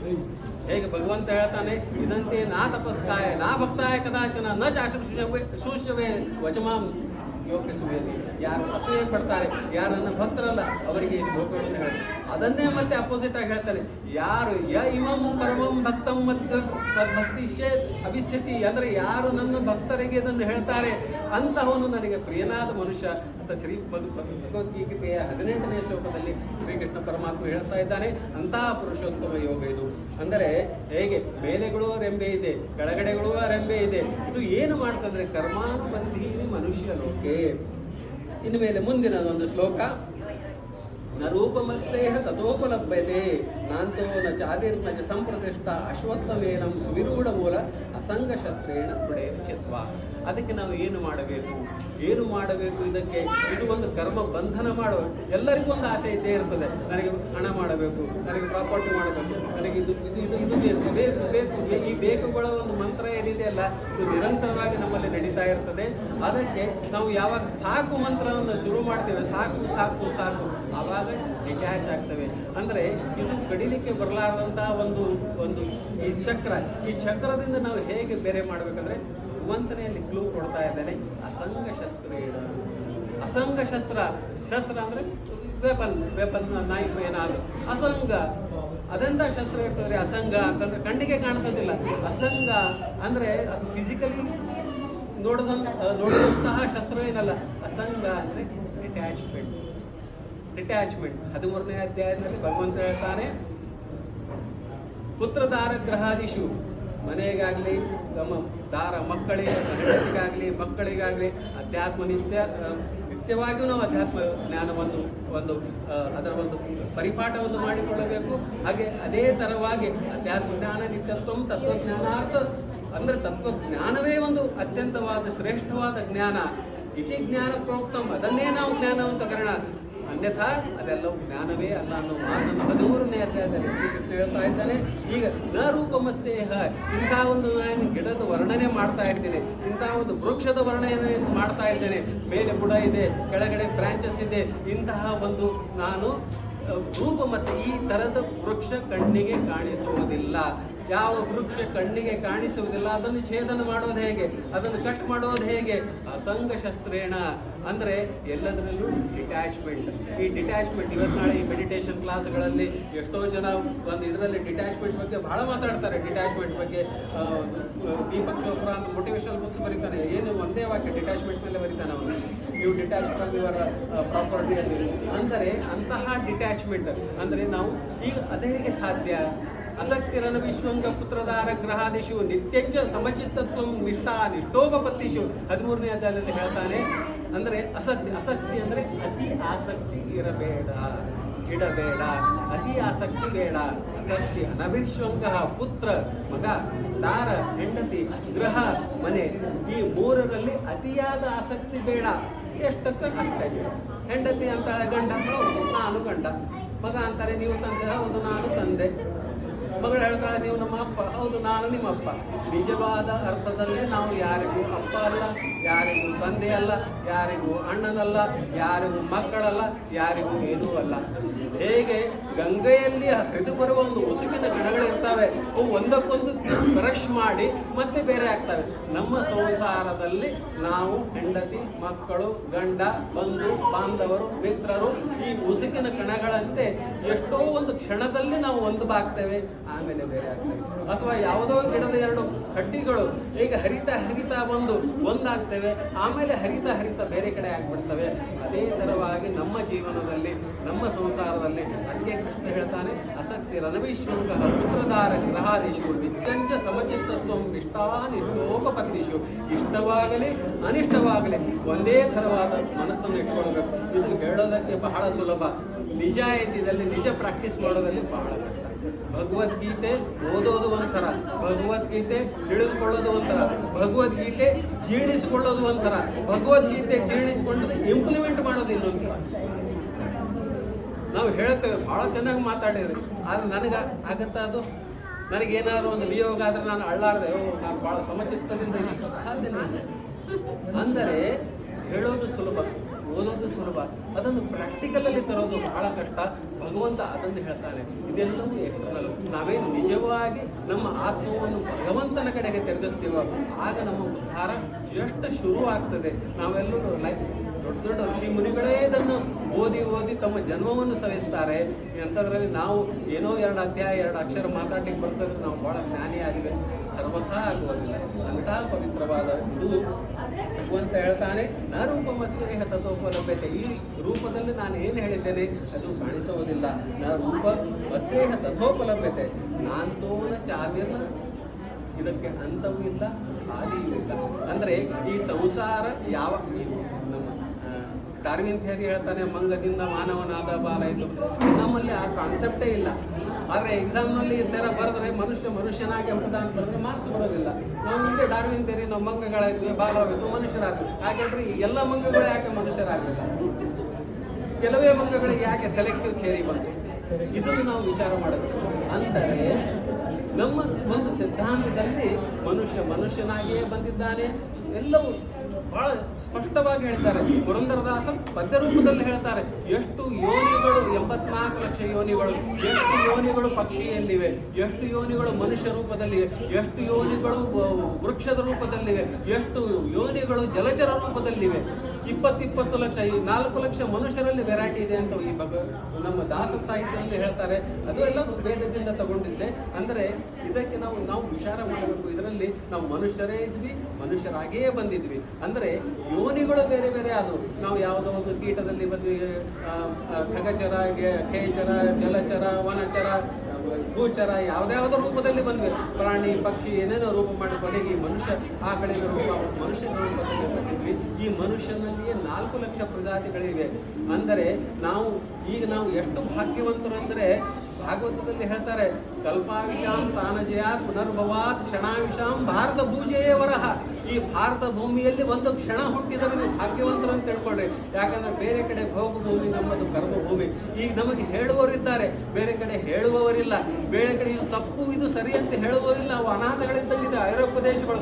ಹೇಗೆ ಭಗವಂತ ಹೇಳ್ತಾನೆ, ಇದಂತೆ ನಾ ತಪಸ್ಕಾಯ ನಾ ಭಕ್ತಾಯ ಕದಾಚನ ನ ಶೂಷ್ಯವೇ ವಚಮಾಂ ಯೋಗ್ಯ ಸುವೇದಿ. ಯಾರು ಅಸೂಯೆ ಪಡ್ತಾರೆ, ಯಾರನ್ನ ಭಕ್ತರಲ್ಲ ಅವರಿಗೆ ಈ ಶ್ಲೋಕಗಳನ್ನು ಹೇಳಿ ಅದನ್ನೇ ಮತ್ತೆ ಅಪೋಸಿಟ್ ಆಗಿ ಹೇಳ್ತಾರೆ. ಯಾರು ಇಮಂ ಪರಮಂ ಭಕ್ತಂ ಭಕ್ತಿ ಅಭಿಷ್ಯತಿ, ಅಂದರೆ ಯಾರು ನನ್ನ ಭಕ್ತರಿಗೆ ಇದನ್ನು ಹೇಳ್ತಾರೆ ಅಂತಹವನು ನನಗೆ ಪ್ರಿಯನಾದ ಮನುಷ್ಯ ಅಂತ ಶ್ರೀ ಭಗವದ್ಗೀತೆಯ 18ನೇ ಶ್ಲೋಕದಲ್ಲಿ ಶ್ರೀಕೃಷ್ಣ ಪರಮಾತ್ಮ ಹೇಳ್ತಾ ಇದ್ದಾನೆ. ಅಂತಹ ಪುರುಷೋತ್ತಮ ಯೋಗ ಇದು. ಅಂದರೆ ಹೇಗೆ ಮೇಲೆಗಳು ರೆಂಬೆ ಇದೆ, ಕೆಳಗಡೆಗಳು ರೆಂಬೆ ಇದೆ. ಇದು ಏನು ಮಾಡ್ತಂದ್ರೆ ಕರ್ಮಾನುಬಂಧೀನಿ ಮನುಷ್ಯ ಲೋಕೆ. ಇನ್ನು ಮೇಲೆ ಮುಂದಿನ ಒಂದು ಶ್ಲೋಕ, ನ ರೂಪಮತ್ಸೇಹ ತಥೋಪಲಭ್ಯತೆ ನಾಂತೋ ನ ಚಾದಿರ್ನ ಚ ಸಂಪ್ರತಿಷ್ಠ ಅಶ್ವತ್ಥಮೇನಂ ಸುವಿರೂಢ ಮೂಲ ಅಸಂಗ ಶಸ್ತ್ರೇಣ ಪುಡೇನ ಚಿತ್ವ. ಅದಕ್ಕೆ ನಾವು ಏನು ಮಾಡಬೇಕು ಇದಕ್ಕೆ? ಇದು ಒಂದು ಕರ್ಮ ಬಂಧನ ಮಾಡುವ ಎಲ್ಲರಿಗೂ ಒಂದು ಆಸೆ ಇದ್ದೇ ಇರ್ತದೆ. ನನಗೆ ಹಣ ಮಾಡಬೇಕು, ನನಗೆ ಪ್ರಾಪರ್ಟಿ ಮಾಡಬೇಕು, ನನಗೆ ಇದು ಬೇಕು. ಈ ಬೇಕುಗಳ ಒಂದು ಮಂತ್ರ ಏನಿದೆ ಅಲ್ಲ, ಇದು ನಿರಂತರವಾಗಿ ನಮ್ಮಲ್ಲಿ ನಡೀತಾ ಇರ್ತದೆ. ಅದಕ್ಕೆ ನಾವು ಯಾವಾಗ ಸಾಕು ಮಂತ್ರವನ್ನು ಶುರು ಮಾಡ್ತೇವೆ, ಸಾಕು ಸಾಕು ಸಾಕು, ಆವಾಗ ಡಿಟ್ಯಾಚ್ ಆಗ್ತವೆ. ಅಂದರೆ ಇದು ಕಡಿಲಿಕ್ಕೆ ಬರಲಾರದಂತಹ ಒಂದು ಈ ಚಕ್ರದಿಂದ ನಾವು ಹೇಗೆ ಬೇರೆ ಮಾಡಬೇಕಂದ್ರೆ ಭಗವಂತನೆಯಲ್ಲಿ ಕ್ಲೂ ಕೊಡ್ತಾ ಇದ್ದಾನೆ. ಅಸಂಗ ಶಸ್ತ್ರೇಣ, ಅಸಂಗ ಶಸ್ತ್ರ ಅಂದರೆ ವೆಪನ್ ನೈಫ್ ಏನಾದ್ರು. ಅಸಂಗ ಅದೆಂತ ಶಸ್ತ್ರ ಇರ್ತದೆ ಅಸಂಗ ಅಂತಂದ್ರೆ ಕಣ್ಣಿಗೆ ಕಾಣಿಸೋದಿಲ್ಲ. ಅಸಂಗ ಅಂದರೆ ಅದು ಫಿಸಿಕಲಿ ನೋಡುವಂತಹ ಶಸ್ತ್ರ ಏನಲ್ಲ. ಅಸಂಗ ಅಂದರೆ ಡಿಟ್ಯಾಚ್ಮೆಂಟ್. 13ನೇ ಅಧ್ಯಾಯದಲ್ಲಿ ಭಗವಂತ ಹೇಳ್ತಾನೆ, ಪುತ್ರದಾರ ಗ್ರಹಾದಿಶು, ಮನೆಗಾಗಲಿ ಮಕ್ಕಳಿಗೆ ಮಕ್ಕಳಿಗಾಗಲಿ ಅಧ್ಯಾತ್ಮ ನಿತ್ಯವಾಗಿಯೂ ನಾವು ಅಧ್ಯಾತ್ಮ ಜ್ಞಾನವನ್ನು ಅದರ ಒಂದು ಪರಿಪಾಠವನ್ನು ಮಾಡಿಕೊಳ್ಳಬೇಕು. ಹಾಗೆ ಅದೇ ತರವಾಗಿ ಅಧ್ಯಾತ್ಮ ಜ್ಞಾನ ನಿತ್ಯತ್ವಂ ತತ್ವಜ್ಞಾನಾರ್ಥ, ಅಂದರೆ ತತ್ವಜ್ಞಾನವೇ ಒಂದು ಅತ್ಯಂತವಾದ ಶ್ರೇಷ್ಠವಾದ ಜ್ಞಾನ. ಇತಿ ಜ್ಞಾನ ಪ್ರೋಕ್ತಂ, ಅದನ್ನೇ ನಾವು ಜ್ಞಾನವಂತ ಕರಣ, ಅನ್ಯಥಾ ಅದೆಲ್ಲವೂ ಜ್ಞಾನವೇ ಅಲ್ಲ ಅನ್ನೋ ಮಾತನ್ನು 13ನೇ ಅಧ್ಯಾಯದಲ್ಲಿ ಶ್ರೀಕೃಷ್ಣ ಹೇಳ್ತಾ ಇದ್ದಾನೆ. ಈಗ ನ ರೂಪಮಸ್ಯೇಹ, ಇಂಥ ಒಂದು ನಾನು ಗಿಡದ ವರ್ಣನೆ ಮಾಡ್ತಾ ಇದ್ದೇನೆ, ಇಂಥ ಒಂದು ವೃಕ್ಷದ ವರ್ಣನೆ ಮಾಡ್ತಾ ಇದ್ದೇನೆ. ಮೇಲೆ ಬುಡ ಇದೆ, ಕೆಳಗಡೆ ಬ್ರಾಂಚಸ್ ಇದೆ. ಇಂತಹ ಒಂದು ನಾನು ರೂಪಮಸ್ಯ, ಈ ಥರದ ವೃಕ್ಷ ಕಣ್ಣಿಗೆ ಕಾಣಿಸುವುದಿಲ್ಲ. ಯಾವ ವೃಕ್ಷ ಕಣ್ಣಿಗೆ ಕಾಣಿಸುವುದಿಲ್ಲ ಅದನ್ನು ಛೇದನ ಮಾಡೋದು ಹೇಗೆ, ಅದನ್ನು ಕಟ್ ಮಾಡೋದು ಹೇಗೆ? ಅಸಂಗ ಶಸ್ತ್ರೇಣ, ಅಂದರೆ ಎಲ್ಲದರಲ್ಲೂ ಡಿಟ್ಯಾಚ್ಮೆಂಟ್. ಈ ಡಿಟ್ಯಾಚ್ಮೆಂಟ್ ಇವತ್ತು ನಾಳೆ ಈ ಮೆಡಿಟೇಷನ್ ಕ್ಲಾಸ್ಗಳಲ್ಲಿ ಎಷ್ಟೋ ಜನ ಒಂದು ಇದರಲ್ಲಿ ಡಿಟ್ಯಾಚ್ಮೆಂಟ್ ಬಗ್ಗೆ ಬಹಳ ಮಾತಾಡ್ತಾರೆ. ಡಿಟ್ಯಾಚ್ಮೆಂಟ್ ಬಗ್ಗೆ ದೀಪಕ್ ಚೋಪ್ರಾ ಅಂತ ಮೋಟಿವೇಶನಲ್ ಬುಕ್ಸ್ ಬರೀತಾನೆ. ಏನು ಒಂದೇ ವಾಕ್ಯ ಡಿಟ್ಯಾಚ್ಮೆಂಟ್ ಮೇಲೆ ಬರೀತಾನೆ ಅವನು, ನೀವು ಡಿಟ್ಯಾಚ್ ಫ್ರಮ್ ಯುವರ್ ಪ್ರಾಪರ್ಟಿಯಲ್ಲಿ. ಅಂದರೆ ಅಂತಹ ಡಿಟ್ಯಾಚ್ಮೆಂಟ್ ಅಂದರೆ ನಾವು ಈಗ ಅದೇ ಹೇಗೆ ಸಾಧ್ಯ? ಅಸಕ್ತಿರನ ವಿಶ್ವಂಗ ಪುತ್ರದಾರ ಗ್ರಹಾದಿಶು ನಿತ್ಯಂಚ ಸಮಚಿತ್ತತ್ವ ನಿಷ್ಠೋಪಪತ್ತಿಶು 13ನೇ ಅಧ್ಯಾಯದಲ್ಲಿ ಹೇಳ್ತಾನೆ. ಅಂದರೆ ಅಸಕ್ತಿ ಅಂದರೆ ಅತಿ ಆಸಕ್ತಿ ಇಡಬೇಡ, ಅತಿ ಆಸಕ್ತಿ ಬೇಡ. ಅಸಕ್ತಿ ಅನವಿಶ್ವಂಗ ಪುತ್ರ, ಮಗ ದಾರ ಹೆಂಡತಿ ಗೃಹ ಮನೆ ಈ ಮೂರರಲ್ಲಿ ಅತಿಯಾದ ಆಸಕ್ತಿ ಬೇಡ. ಎಷ್ಟಕ್ಕ ಅಷ್ಟೇ. ಹೆಂಡತಿ ಅಂತಾಳೆ ಗಂಡ, ಹೌದು ನಾನು ಗಂಡ. ಮಗ ಅಂತಾರೆ ನೀವು ತಂದೆ, ಹೌದು ನಾನು ತಂದೆ. ಮಗಳು ಹೇಳ್ತಾಳೆ ನೀವು ನಮ್ಮ ಅಪ್ಪ, ಹೌದು ನಾನು ನಿಮ್ಮಪ್ಪ. ನಿಜವಾದ ಅರ್ಥದಲ್ಲಿ ನಾವು ಯಾರಿಗೂ ಅಪ್ಪ ಅಲ್ಲ, ಯಾರಿಗೂ ತಂದೆ ಅಲ್ಲ, ಯಾರಿಗೂ ಅಣ್ಣನಲ್ಲ, ಯಾರಿಗೂ ಮಕ್ಕಳಲ್ಲ, ಯಾರಿಗೂ ಏನೂ ಅಲ್ಲ. ಹೇಗೆ ಗಂಗೆಯಲ್ಲಿ ಹರಿದು ಬರುವ ಒಂದು ಉಸುಕಿನ ಕಣಗಳಿರ್ತವೆ, ಅವು ಒಂದಕ್ಕೊಂದು ಬ್ರಷ್ ಮಾಡಿ ಮತ್ತೆ ಬೇರೆ ಆಗ್ತವೆ. ನಮ್ಮ ಸಂಸಾರದಲ್ಲಿ ನಾವು ಹೆಂಡತಿ, ಮಕ್ಕಳು, ಗಂಡ, ಬಂಧು ಬಾಂಧವರು, ಮಿತ್ರರು ಈ ಉಸುಕಿನ ಕಣಗಳಂತೆ ಎಷ್ಟೋ ಒಂದು ಕ್ಷಣದಲ್ಲಿ ನಾವು ಒಂದು ಬಾಗ್ತೇವೆ, ಆಮೇಲೆ ಬೇರೆ ಆಗ್ತವೆ. ಅಥವಾ ಯಾವುದೋ ಗಿಡದ ಎರಡು ಕಡ್ಡಿಗಳು ಈಗ ಹರಿತಾ ಬಂದು ಒಂದಾಗ್ತೇವೆ, ಆಮೇಲೆ ಹರಿತಾ ಬೇರೆ ಕಡೆ ಆಗ್ಬಿಡ್ತವೆ. ಅದೇ ತರವಾಗಿ ನಮ್ಮ ಜೀವನದಲ್ಲಿ, ನಮ್ಮ ಸಂಸಾರದಲ್ಲಿ ಅದಕ್ಕೆ ಕೃಷ್ಣ ಹೇಳ್ತಾನೆ, ಆಸಕ್ತಿ ರಣವೀಶ್ವರ ಪುತ್ರದಾರ ಗೃಹಾದೀಶು ನಿತ್ಯಂಚ ಸಮಚಿತ್ತತ್ವಂ ಇಷ್ಟಾನಿಷ್ಟೋಪಪತ್ನಿಷು. ಇಷ್ಟವಾಗಲಿ ಅನಿಷ್ಟವಾಗಲಿ ಒಂದೇ ಥರವಾದ ಮನಸ್ಸನ್ನು ಇಟ್ಕೊಳ್ಬೇಕು. ಇದು ಹೇಳೋದಕ್ಕೆ ಬಹಳ ಸುಲಭ, ನಿಜಾಯಿತಿಯಲ್ಲಿ ನಿಜ ಪ್ರಾಕ್ಟೀಸ್ ಮಾಡೋದಲ್ಲಿ ಬಹಳ ಕಷ್ಟ. ಭಗವದ್ಗೀತೆ ಓದೋದು ಒಂಥರ, ಭಗವದ್ಗೀತೆ ತಿಳಿದುಕೊಳ್ಳೋದು ಒಂಥರ, ಭಗವದ್ಗೀತೆ ಜೀರ್ಣಿಸಿಕೊಳ್ಳೋದು ಒಂಥರ, ಭಗವದ್ಗೀತೆ ಜೀರ್ಣಿಸಿಕೊಂಡು ಇಂಪ್ಲಿಮೆಂಟ್ ಮಾಡೋದು ಇನ್ನೊಂದು. ನಾವು ಹೇಳ್ತೇವೆ ಭಾಳ ಚೆನ್ನಾಗಿ ಮಾತಾಡಿದ್ರಿ, ಆದ್ರೆ ನನಗೆ ಆಗತ್ತಾ ಅದು? ನನಗೇನಾದ್ರು ಒಂದು ವಿಯೋಗ ಆದರೆ ನಾನು ಅಳ್ಳಾರ್ದೆ, ನಾನು ಭಾಳ ಸಮಚಿತ್ತದಿಂದ ಸಾಧ್ಯನೇ ಇಲ್ಲ. ಅಂದರೆ ಹೇಳೋದು ಸುಲಭ, ಓದೋದು ಸುಲಭ, ಅದನ್ನು ಪ್ರಾಕ್ಟಿಕಲಲ್ಲಿ ತರೋದು ಬಹಳ ಕಷ್ಟ. ಭಗವಂತ ಅದನ್ನು ಹೇಳ್ತಾನೆ, ಇದೆಲ್ಲವೂ ಎಕ್ಸ್ಟರ್ನಲ್. ನಾವೇ ನಿಜವಾಗಿ ನಮ್ಮ ಆತ್ಮವನ್ನು ಭಗವಂತನ ಕಡೆಗೆ ತಿರುಗಿಸ್ತೀವೋ ಆಗ ನಮ್ಮ ಉದ್ಧಾರ ಎಷ್ಟು ಶುರು ಆಗ್ತದೆ. ನಾವೆಲ್ಲರೂ ದೊಡ್ಡ ಋಷಿ ಮುನಿಗಳೇ ಇದನ್ನು ಓದಿ ತಮ್ಮ ಜನ್ಮವನ್ನು ಸವಿಸ್ತಾರೆ. ಅಂಥದ್ರಲ್ಲಿ ನಾವು ಏನೋ 2 ಅಧ್ಯಾಯ 2 ಅಕ್ಷರ ಮಾತಾಡ್ಲಿಕ್ಕೆ ಬರ್ತದೆ, ನಾವು ಬಹಳ ಜ್ಞಾನಿ ಆಗಿವೆ, ಸರ್ವಥಾ ಆಗುವುದಿಲ್ಲ. ಅಂತಹ ಪವಿತ್ರವಾದ ಇದು ಭಗವಂತ ಹೇಳ್ತಾನೆ, ನ ರೂಪಮಸ್ಯೇಹ ತಥೋಪಲಭ್ಯತೆ. ಈ ರೂಪದಲ್ಲಿ ನಾನು ಏನು ಹೇಳಿದ್ದೇನೆ ಅದು ಕಾಣಿಸುವುದಿಲ್ಲ. ನ ರೂಪ ಮಸ್ಯೇಹ ತಥೋಪಲಭ್ಯತೆ ನಾಂತೋನ ಚಾವಿರ್ನ, ಇದಕ್ಕೆ ಅಂತವೂ ಇಲ್ಲ ಆದಿಯೂ ಇಲ್ಲ. ಅಂದರೆ ಈ ಸಂಸಾರ ಯಾವ, ನಮ್ಮ ಡಾರ್ವಿನ್ ಥಿಯರಿ ಹೇಳ್ತಾನೆ, ಮಂಗದಿಂದ ಮಾನವನಾದ ಬಾಲ ಇದು. ನಮ್ಮಲ್ಲಿ ಆ ಕಾನ್ಸೆಪ್ಟೇ ಇಲ್ಲ. ಆದರೆ ಎಕ್ಸಾಮ್ನಲ್ಲಿ ಈ ಥರ ಬರೆದ್ರೆ ಮನುಷ್ಯನಾಗಿ ಹುಟ್ಟಿದ ಅಂತ ಬರೆದ್ರೆ ಮಾರ್ಕ್ಸ್ ಬರೋದಿಲ್ಲ. ನಾವು ಇಲ್ಲೇ ಡಾರ್ವಿನ್ ಥಿಯರಿ ನಾವು ಮಂಗಗಳಾಯ್ತು, ಬಾಲವಾಯಿತು, ಮನುಷ್ಯರಾಗ್ತದೆ. ಹಾಗಾದ್ರೆ ಎಲ್ಲ ಮಂಗಗಳು ಯಾಕೆ ಮನುಷ್ಯರಾಗಲಿಲ್ಲ? ಕೆಲವೇ ಮಂಗಗಳಿಗೆ ಯಾಕೆ ಸೆಲೆಕ್ಟಿವ್ ಥಿಯರಿ ಬಂತು? ಇದನ್ನು ನಾವು ವಿಚಾರ ಮಾಡಬೇಕು. ಅಂದರೆ ನಮ್ಮ ಒಂದು ಸಿದ್ಧಾಂತದಲ್ಲಿ ಮನುಷ್ಯನಾಗಿಯೇ ಬಂದಿದ್ದಾನೆ. ಎಲ್ಲವೂ ಬಹಳ ಸ್ಪಷ್ಟವಾಗಿ ಹೇಳ್ತಾರೆ. ಪುರಂದರದಾಸ ಪದ್ಯ ರೂಪದಲ್ಲಿ ಹೇಳ್ತಾರೆ, ಎಷ್ಟು ಯೋನಿಗಳು, 84 ಲಕ್ಷ ಯೋನಿಗಳು, ಎಷ್ಟು ಯೋನಿಗಳು ಪಕ್ಷಿಯಲ್ಲಿವೆ, ಎಷ್ಟು ಯೋನಿಗಳು ಮನುಷ್ಯ ರೂಪದಲ್ಲಿವೆ, ಎಷ್ಟು ಯೋನಿಗಳು ವೃಕ್ಷದ ರೂಪದಲ್ಲಿವೆ, ಎಷ್ಟು ಯೋನಿಗಳು ಜಲಚರ ರೂಪದಲ್ಲಿವೆ. 20 ಲಕ್ಷ, ಈ 4 ಲಕ್ಷ ಮನುಷ್ಯರಲ್ಲಿ ವೆರೈಟಿ ಇದೆ ಅಂತ ಈ ನಮ್ಮ ದಾಸ ಸಾಹಿತ್ಯದಲ್ಲಿ ಹೇಳ್ತಾರೆ. ಅದು ಎಲ್ಲ ವೇದದಿಂದ ತಗೊಂಡಿದ್ದೆ. ಅಂದರೆ ಇದಕ್ಕೆ ನಾವು ವಿಚಾರ ಮಾಡಬೇಕು. ಇದರಲ್ಲಿ ನಾವು ಮನುಷ್ಯರೇ ಇದ್ವಿ, ಮನುಷ್ಯರಾಗಿಯೇ ಬಂದಿದ್ವಿ. ಅಂದರೆ ಯೋನಿಗಳು ಬೇರೆ ಬೇರೆ ಆದವು. ನಾವು ಯಾವುದೋ ಒಂದು ಕೀಟದಲ್ಲಿ ಬಂದ್ವಿ, ಖಗಚರ, ಖೇಚರ, ಜಲಚರ, ವನಚರ, ಭೂಚರ, ಯಾವುದ್ಯಾವುದೋ ರೂಪದಲ್ಲಿ ಬಂದ್ವಿ. ಪ್ರಾಣಿ ಪಕ್ಷಿ ಏನೇನೋ ರೂಪ ಮಾಡಿ ಕೊನೆಗೆ ಮನುಷ್ಯ ಆ ಕಡೆ ರೂಪ, ಮನುಷ್ಯನ ರೂಪದಲ್ಲಿ ಬಂದಿದ್ವಿ. ಈ ಮನುಷ್ಯನಲ್ಲಿಯೇ 4 ಲಕ್ಷ ಪ್ರಜಾತಿಗಳಿವೆ. ಅಂದರೆ ನಾವು ಎಷ್ಟು ಭಾಗ್ಯವಂತರು ಅಂದರೆ ಭಾಗವತದಲ್ಲಿ ಹೇಳ್ತಾರೆ, ಕಲ್ಪಾವಿಷಾಂ ಸಾನಜಯಾತ್ ಪುನರ್ಭವಾತ್ ಕ್ಷಣಾವಿಷಾಂ ಭಾರತ ಭೂಜೆಯೇ ವರಹ. ಈ ಭಾರತ ಭೂಮಿಯಲ್ಲಿ ಒಂದು ಕ್ಷಣ ಹುಟ್ಟಿದರೆ ನೀವು ಭಾಗ್ಯವಂತರು ಅಂತ ತಿಳ್ಕೊಳ್ರಿ. ಯಾಕಂದ್ರೆ ಬೇರೆ ಕಡೆ ಭೋಗ ಭೂಮಿ, ನಮ್ಮದು ಕರ್ಮ ಭೂಮಿ. ಈಗ ನಮಗೆ ಹೇಳುವವರಿದ್ದಾರೆ, ಬೇರೆ ಕಡೆ ಹೇಳುವವರಿಲ್ಲ. ಬೇರೆ ಕಡೆ ಇದು ತಪ್ಪು ಇದು ಸರಿ ಅಂತ ಹೇಳುವವರಿಲ್ಲ. ಅವು ಅನಾಥಗಳಿದ್ದಂಗಿದೆ ಐರೋಪ್ಯ ದೇಶಗಳು.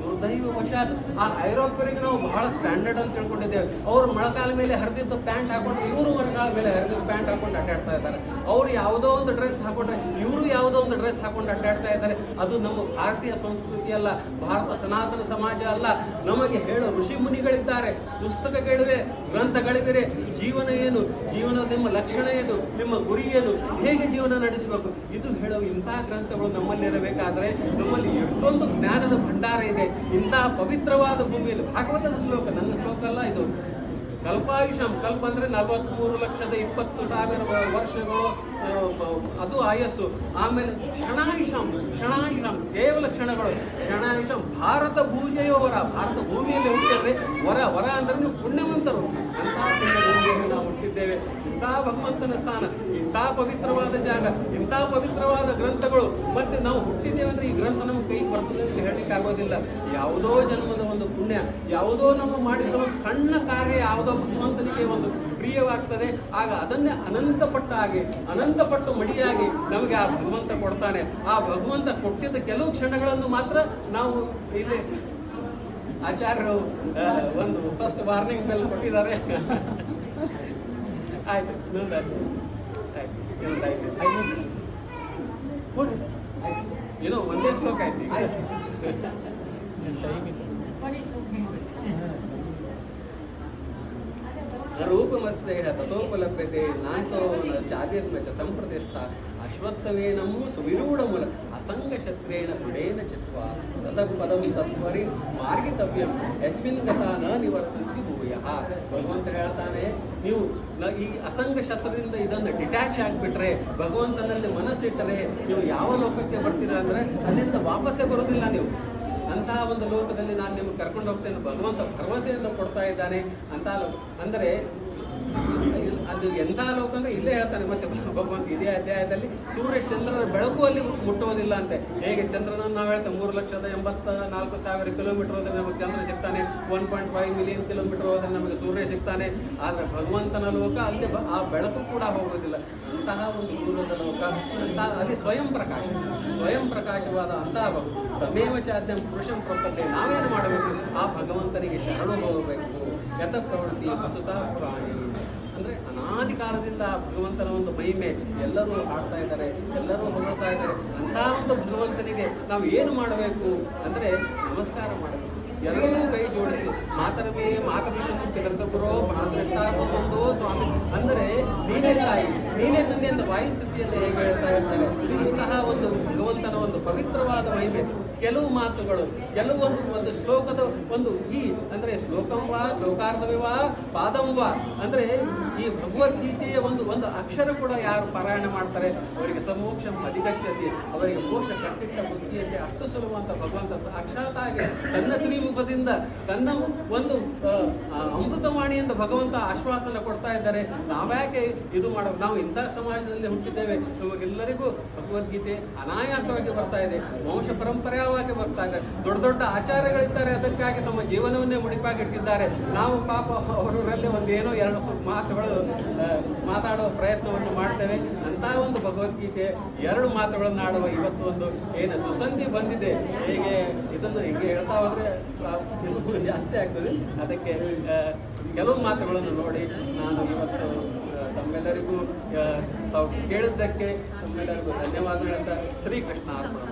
ದುರ್ದೈವ ವಶಾತ್ ಆ ಐರೋಪ್ಯರಿಗೆ ನಾವು ಬಹಳ ಸ್ಟ್ಯಾಂಡರ್ಡ್ ಅಂತ ತಿಳ್ಕೊಂಡಿದ್ದೇವೆ. ಅವರು ಮೊಳಕಾಲ ಮೇಲೆ ಹರಿದಿದ್ದ ಪ್ಯಾಂಟ್ ಹಾಕೊಂಡು ಇವರು ಮೊಳಕಾಲ ಮೇಲೆ ಹರಿದಿದ್ದ ಪ್ಯಾಂಟ್ ಹಾಕೊಂಡು ಅಡ್ಡಾಡ್ತಾ ಇದ್ದಾರೆ. ಅವರು ಯಾವುದೋ ಒಂದು ಡ್ರೆಸ್ ಹಾಕೊಂಡ್ರೆ ಇವರು ಯಾವುದೋ ಒಂದು ಡ್ರೆಸ್ ಹಾಕೊಂಡು ಅಡ್ಡಾಡ್ತಾ ಇದ್ದಾರೆ. ಅದು ನಮ್ಮ ಭಾರತೀಯ ಸಂಸ್ಕೃತಿ ಅಲ್ಲ, ಭಾರತ ಸನಾತನ ಸಮಾಜ ಅಲ್ಲ. ನಮಗೆ ಹೇಳೋ ಋಷಿ ಮುನಿಗಳಿದ್ದಾರೆ, ಪುಸ್ತಕಗಳಿವೆ, ಗ್ರಂಥಗಳಿವೆ. ಜೀವನ ಏನು, ಜೀವನದ ನಿಮ್ಮ ಲಕ್ಷಣ ಏನು, ನಿಮ್ಮ ಗುರಿ ಏನು, ಹೇಗೆ ಜೀವನ ನಡೆಸಬೇಕು, ಇದು ಹೇಳೋ ಇಂತಹ ಗ್ರಂಥಗಳು ನಮ್ಮಲ್ಲಿರಬೇಕಾದ್ರೆ ನಮ್ಮಲ್ಲಿ ಎಷ್ಟೊಂದು ಜ್ಞಾನದ ಭಂಡಾರ ಇದೆ. ಇಂತಹ ಪವಿತ್ರವಾದ ಭೂಮಿಯಲ್ಲಿ ಭಾಗವತದ ಶ್ಲೋಕ, ನನ್ನ ಶ್ಲೋಕ ಅಲ್ಲ ಇದು. ಕಲ್ಪಾಯುಷಂ, ಕಲ್ಪ ಅಂದರೆ 43,20,000 ವರ್ಷಗಳು, ಅದು ಆಯಸ್ಸು. ಆಮೇಲೆ ಕ್ಷಣಾಯುಷಂ ಕೇವಲ ಕ್ಷಣಗಳು. ಕ್ಷಣಾಯುಷಂ ಭಾರತ ಭೂಜೆಯೋ ವರ, ಭಾರತ ಭೂಮಿಯಲ್ಲಿ ಹುಟ್ಟಿದ್ರೆ ವರ ಅಂದರೆ ನೀವು ಪುಣ್ಯವಂತರು. ಅಂತಹ ಪುಣ್ಯ ಭೂಮಿಯಲ್ಲಿ ನಾವು ಹುಟ್ಟಿದ್ದೇವೆ. ಇಂಥ ಭಗವಂತನ ಸ್ಥಾನ, ಇಂಥ ಪವಿತ್ರವಾದ ಜಾಗ, ಇಂಥ ಪವಿತ್ರವಾದ ಗ್ರಂಥಗಳು. ಮತ್ತೆ ನಾವು ಹುಟ್ಟಿದ್ದೇವೆ ಅಂದ್ರೆ ಈ ಗ್ರಂಥ ನಮ್ಮ ಕೈಗೆ ಬರ್ತದೆ ಅಂತ ಹೇಳಲಿಕ್ಕೆ ಆಗೋದಿಲ್ಲ. ಯಾವುದೋ ಜನ್ಮದ ಒಂದು ಪುಣ್ಯ, ಯಾವುದೋ ನಮ್ಮ ಮಾಡಿದ ಒಂದು ಸಣ್ಣ ಕಾರ್ಯ ಯಾವುದೋ ಭಗವಂತನಿಗೆ ಒಂದು ಪ್ರಿಯವಾಗ್ತದೆ. ಆಗ ಅದನ್ನೇ ಅನಂತಪಟ್ಟು ಮಡಿಯಾಗಿ ನಮಗೆ ಆ ಭಗವಂತ ಕೊಡ್ತಾನೆ. ಆ ಭಗವಂತ ಕೊಟ್ಟಿದ್ದ ಕೆಲವು ಕ್ಷಣಗಳನ್ನು ಮಾತ್ರ ನಾವು ಇಲ್ಲಿ ಆಚಾರ್ಯರು ಒಂದು ಫಸ್ಟ್ ವಾರ್ನಿಂಗ್ ಬೆಲ್ ಕೊಟ್ಟಿದ್ದಾರೆ. ಆಯ್ತು, ಏನೋ ಒಂದೇ ಶ್ಲೋಕ ಆಯ್ತು. ರೂಪಮಸ್ಯೇಹ ತಥೋಪಲಭ್ಯತೆ ನಾಂತೋ ಚಾದಿರ್ನ ಚ ಸಂಪ್ರತಿಷ್ಠ ಅಶ್ವತ್ಥವೇನಂ ಸುವಿರೂಢಮೂಲ ಅಸಂಗಶಸ್ತ್ರೇಣ ದೃಢೇನ ಚಿತ್ವ ತದಪದಂ ತತ್ವರಿ ಮಾರ್ಗಿತವ್ಯಂ ಯಸ್ಮಿನ್ ಗತಾ ನ ನಿವರ್ತಂತಿ ಭೂಯಃ. ಭಗವಂತ ಹೇಳ್ತಾನೆ, ನೀವು ಈ ಅಸಂಗ ಶಸ್ತ್ರದಿಂದ ಇದನ್ನು ಡಿಟ್ಯಾಚ್ ಆಗಿಬಿಟ್ರೆ, ಭಗವಂತನಲ್ಲಿ ಮನಸ್ಸಿಟ್ಟರೆ ನೀವು ಯಾವ ಲೋಕಕ್ಕೆ ಬರ್ತೀರಾ ಅಂದರೆ ಅಲ್ಲಿಂದ ವಾಪಸ್ಸೇ ಬರೋದಿಲ್ಲ ನೀವು. ಅಂತಹ ಒಂದು ಲೋಕದಲ್ಲಿ ನಾನು ನಿಮ್ಗೆ ಕರ್ಕೊಂಡು ಹೋಗ್ತೇನೆ, ಭಗವಂತ ಭರವಸೆಯನ್ನು ಕೊಡ್ತಾ ಇದ್ದಾನೆ. ಅಂತ ಅಂದರೆ ಅದು ಎಂಥ ಲೋಕ ಅಂದರೆ ಇಲ್ಲೇ ಹೇಳ್ತಾನೆ. ಮತ್ತೆ ಭಗವಂತ ಇದೇ ಅಧ್ಯಾಯದಲ್ಲಿ ಸೂರ್ಯ ಚಂದ್ರನ ಬೆಳಕು ಅಲ್ಲಿ ಮುಟ್ಟುವುದಿಲ್ಲ ಅಂತೆ. ಹೇಗೆ ಚಂದ್ರನನ್ನು ನಾವು ಹೇಳ್ತೇವೆ 3,84,000 ಕಿಲೋಮೀಟರ್ ಹೋದರೆ ನಮಗೆ ಚಂದ್ರ ಸಿಗ್ತಾನೆ, 1.5 ಮಿಲಿಯನ್ ಕಿಲೋಮೀಟರ್ ಹೋದರೆ ನಮಗೆ ಸೂರ್ಯ ಸಿಗ್ತಾನೆ. ಆದರೆ ಭಗವಂತನ ಲೋಕ ಅಲ್ಲಿ ಆ ಬೆಳಕು ಕೂಡ ಹೋಗೋದಿಲ್ಲ. ಅಂತಹ ಒಂದು ದೂರದ ಲೋಕ, ಅಲ್ಲಿ ಸ್ವಯಂ ಪ್ರಕಾಶವಾದ ಅಂತಹ ತಮೇವ ಚಾದ್ಯಂ ಪುರುಷಂ ಪ್ರಪತ್ತೆ. ನಾವೇನು ಮಾಡಬೇಕು? ಆ ಭಗವಂತನಿಗೆ ಶರಣು ಹೋಗಬೇಕು. ಯತ ಪ್ರವಣಿಸಿ ವಸುತಾ ಪುರಾಣಿ ಅಂದರೆ ಅನಾದಿ ಕಾಲದಿಂದ ಭಗವಂತನ ಒಂದು ಮಹಿಮೆ ಎಲ್ಲರೂ ಹಾಡ್ತಾ ಇದ್ದಾರೆ, ಎಲ್ಲರೂ ಹೊಗಳ್ತಾ ಇದ್ದಾರೆ. ಅಂತಹ ಒಂದು ಭಗವಂತನಿಗೆ ನಾವು ಏನು ಮಾಡಬೇಕು ಅಂದರೆ ನಮಸ್ಕಾರ ಮಾಡಬೇಕು. ಎಲ್ಲರೂ ಕೈ ಜೋಡಿಸಿ ಮಾತರವೇ ಮಾತೃಶುದ್ಧೋ ಮಾತೃಷ್ಟಾಗೋದೊಂದು ಸ್ವಾಮಿ ಅಂದರೆ ನೀನೇ ತಾಯಿ, ನೀನೇ ತಂದೆ ಅಂತ ವಾಯುಸ್ಥಿತಿಯಲ್ಲಿ ಹೇಗೆ ಹೇಳ್ತಾ ಇರ್ತಾರೆ. ಇಂತಹ ಒಂದು ಭಗವಂತನ ಒಂದು ಪವಿತ್ರವಾದ ಮಹಿಮೆ, ಕೆಲವು ಮಾತುಗಳು, ಒಂದು ಶ್ಲೋಕದ ಒಂದು ಈ ಅಂದರೆ ಶ್ಲೋಕಂವಾ ಶ್ಲೋಕಾರ್ಧವಿವಾ ಪಾದಂವಾ ಅಂದರೆ ಈ ಭಗವದ್ಗೀತೆಯ ಒಂದು ಅಕ್ಷರ ಕೂಡ ಯಾರು ಪಾರಾಯಣ ಮಾಡ್ತಾರೆ ಅವರಿಗೆ ಸಮೋಕ್ಷಂ ಅಧಿಗಚ್ಚತಿ, ಅವರಿಗೆ ಮೋಕ್ಷ ಕಟ್ಟಿಟ್ಟ ಬುದ್ಧಿಯಲ್ಲಿ ಅಷ್ಟು ಸುಲಭ ಅಂತ ಭಗವಂತ ಸಾಕ್ಷಾತ್ತಾಗಿ ತನ್ನ ಶ್ರೀಮುಖದಿಂದ ತನ್ನ ಒಂದು ಅಮೃತವಾಣಿಯಿಂದ ಭಗವಂತ ಆಶ್ವಾಸನೆ ಕೊಡ್ತಾ ಇದ್ದಾರೆ. ನಾವ್ಯಾಕೆ ಇದು ಮಾಡಬೇಕು? ನಾವು ಇಂಥ ಸಮಾಜದಲ್ಲಿ ಹುಟ್ಟಿದ್ದೇವೆ, ನಮಗೆಲ್ಲರಿಗೂ ಭಗವದ್ಗೀತೆ ಅನಾಯಾಸವಾಗಿ ಬರ್ತಾ ಇದೆ, ವಂಶ ಪರಂಪರೆಯಾಗಿ ಬರ್ತಾ ಇದೆ. ದೊಡ್ಡ ಆಚಾರ್ಯಗಳಿದ್ದಾರೆ, ಅದಕ್ಕಾಗಿ ತಮ್ಮ ಜೀವನವನ್ನೇ ಮುಡಿಪಾಗಿಟ್ಟಿದ್ದಾರೆ. ನಾವು ಪಾಪ ಅವರಲ್ಲಿ ಒಂದು ಏನೋ 2 ಮಾತುಗಳು ಮಾತಾಡುವ ಪ್ರಯತ್ನವನ್ನು ಮಾಡ್ತೇವೆ. ಅಂತಹ ಒಂದು ಭಗವದ್ಗೀತೆ 2 ಮಾತುಗಳನ್ನು ಆಡುವ ಇವತ್ತು ಒಂದು ಏನು ಸುಸಂಧಿ ಬಂದಿದೆ. ಹೇಗೆ ಇದನ್ನು ಹೀಗೆ ಹೇಳ್ತಾ ಹೋದರೆ ಇದು ಜಾಸ್ತಿ ಆಗ್ತದೆ. ಅದಕ್ಕೆ ಕೆಲವು ಮಾತುಗಳನ್ನು ನೋಡಿ ನಾನು ಇವತ್ತು ತಮ್ಮೆಲ್ಲರಿಗೂ ತಾವು ಕೇಳಿದ್ದಕ್ಕೆ ತಮ್ಮೆಲ್ಲರಿಗೂ ಧನ್ಯವಾದ ಹೇಳ್ತಾ ಶ್ರೀಕೃಷ್ಣ ಅರ್ಪಣ.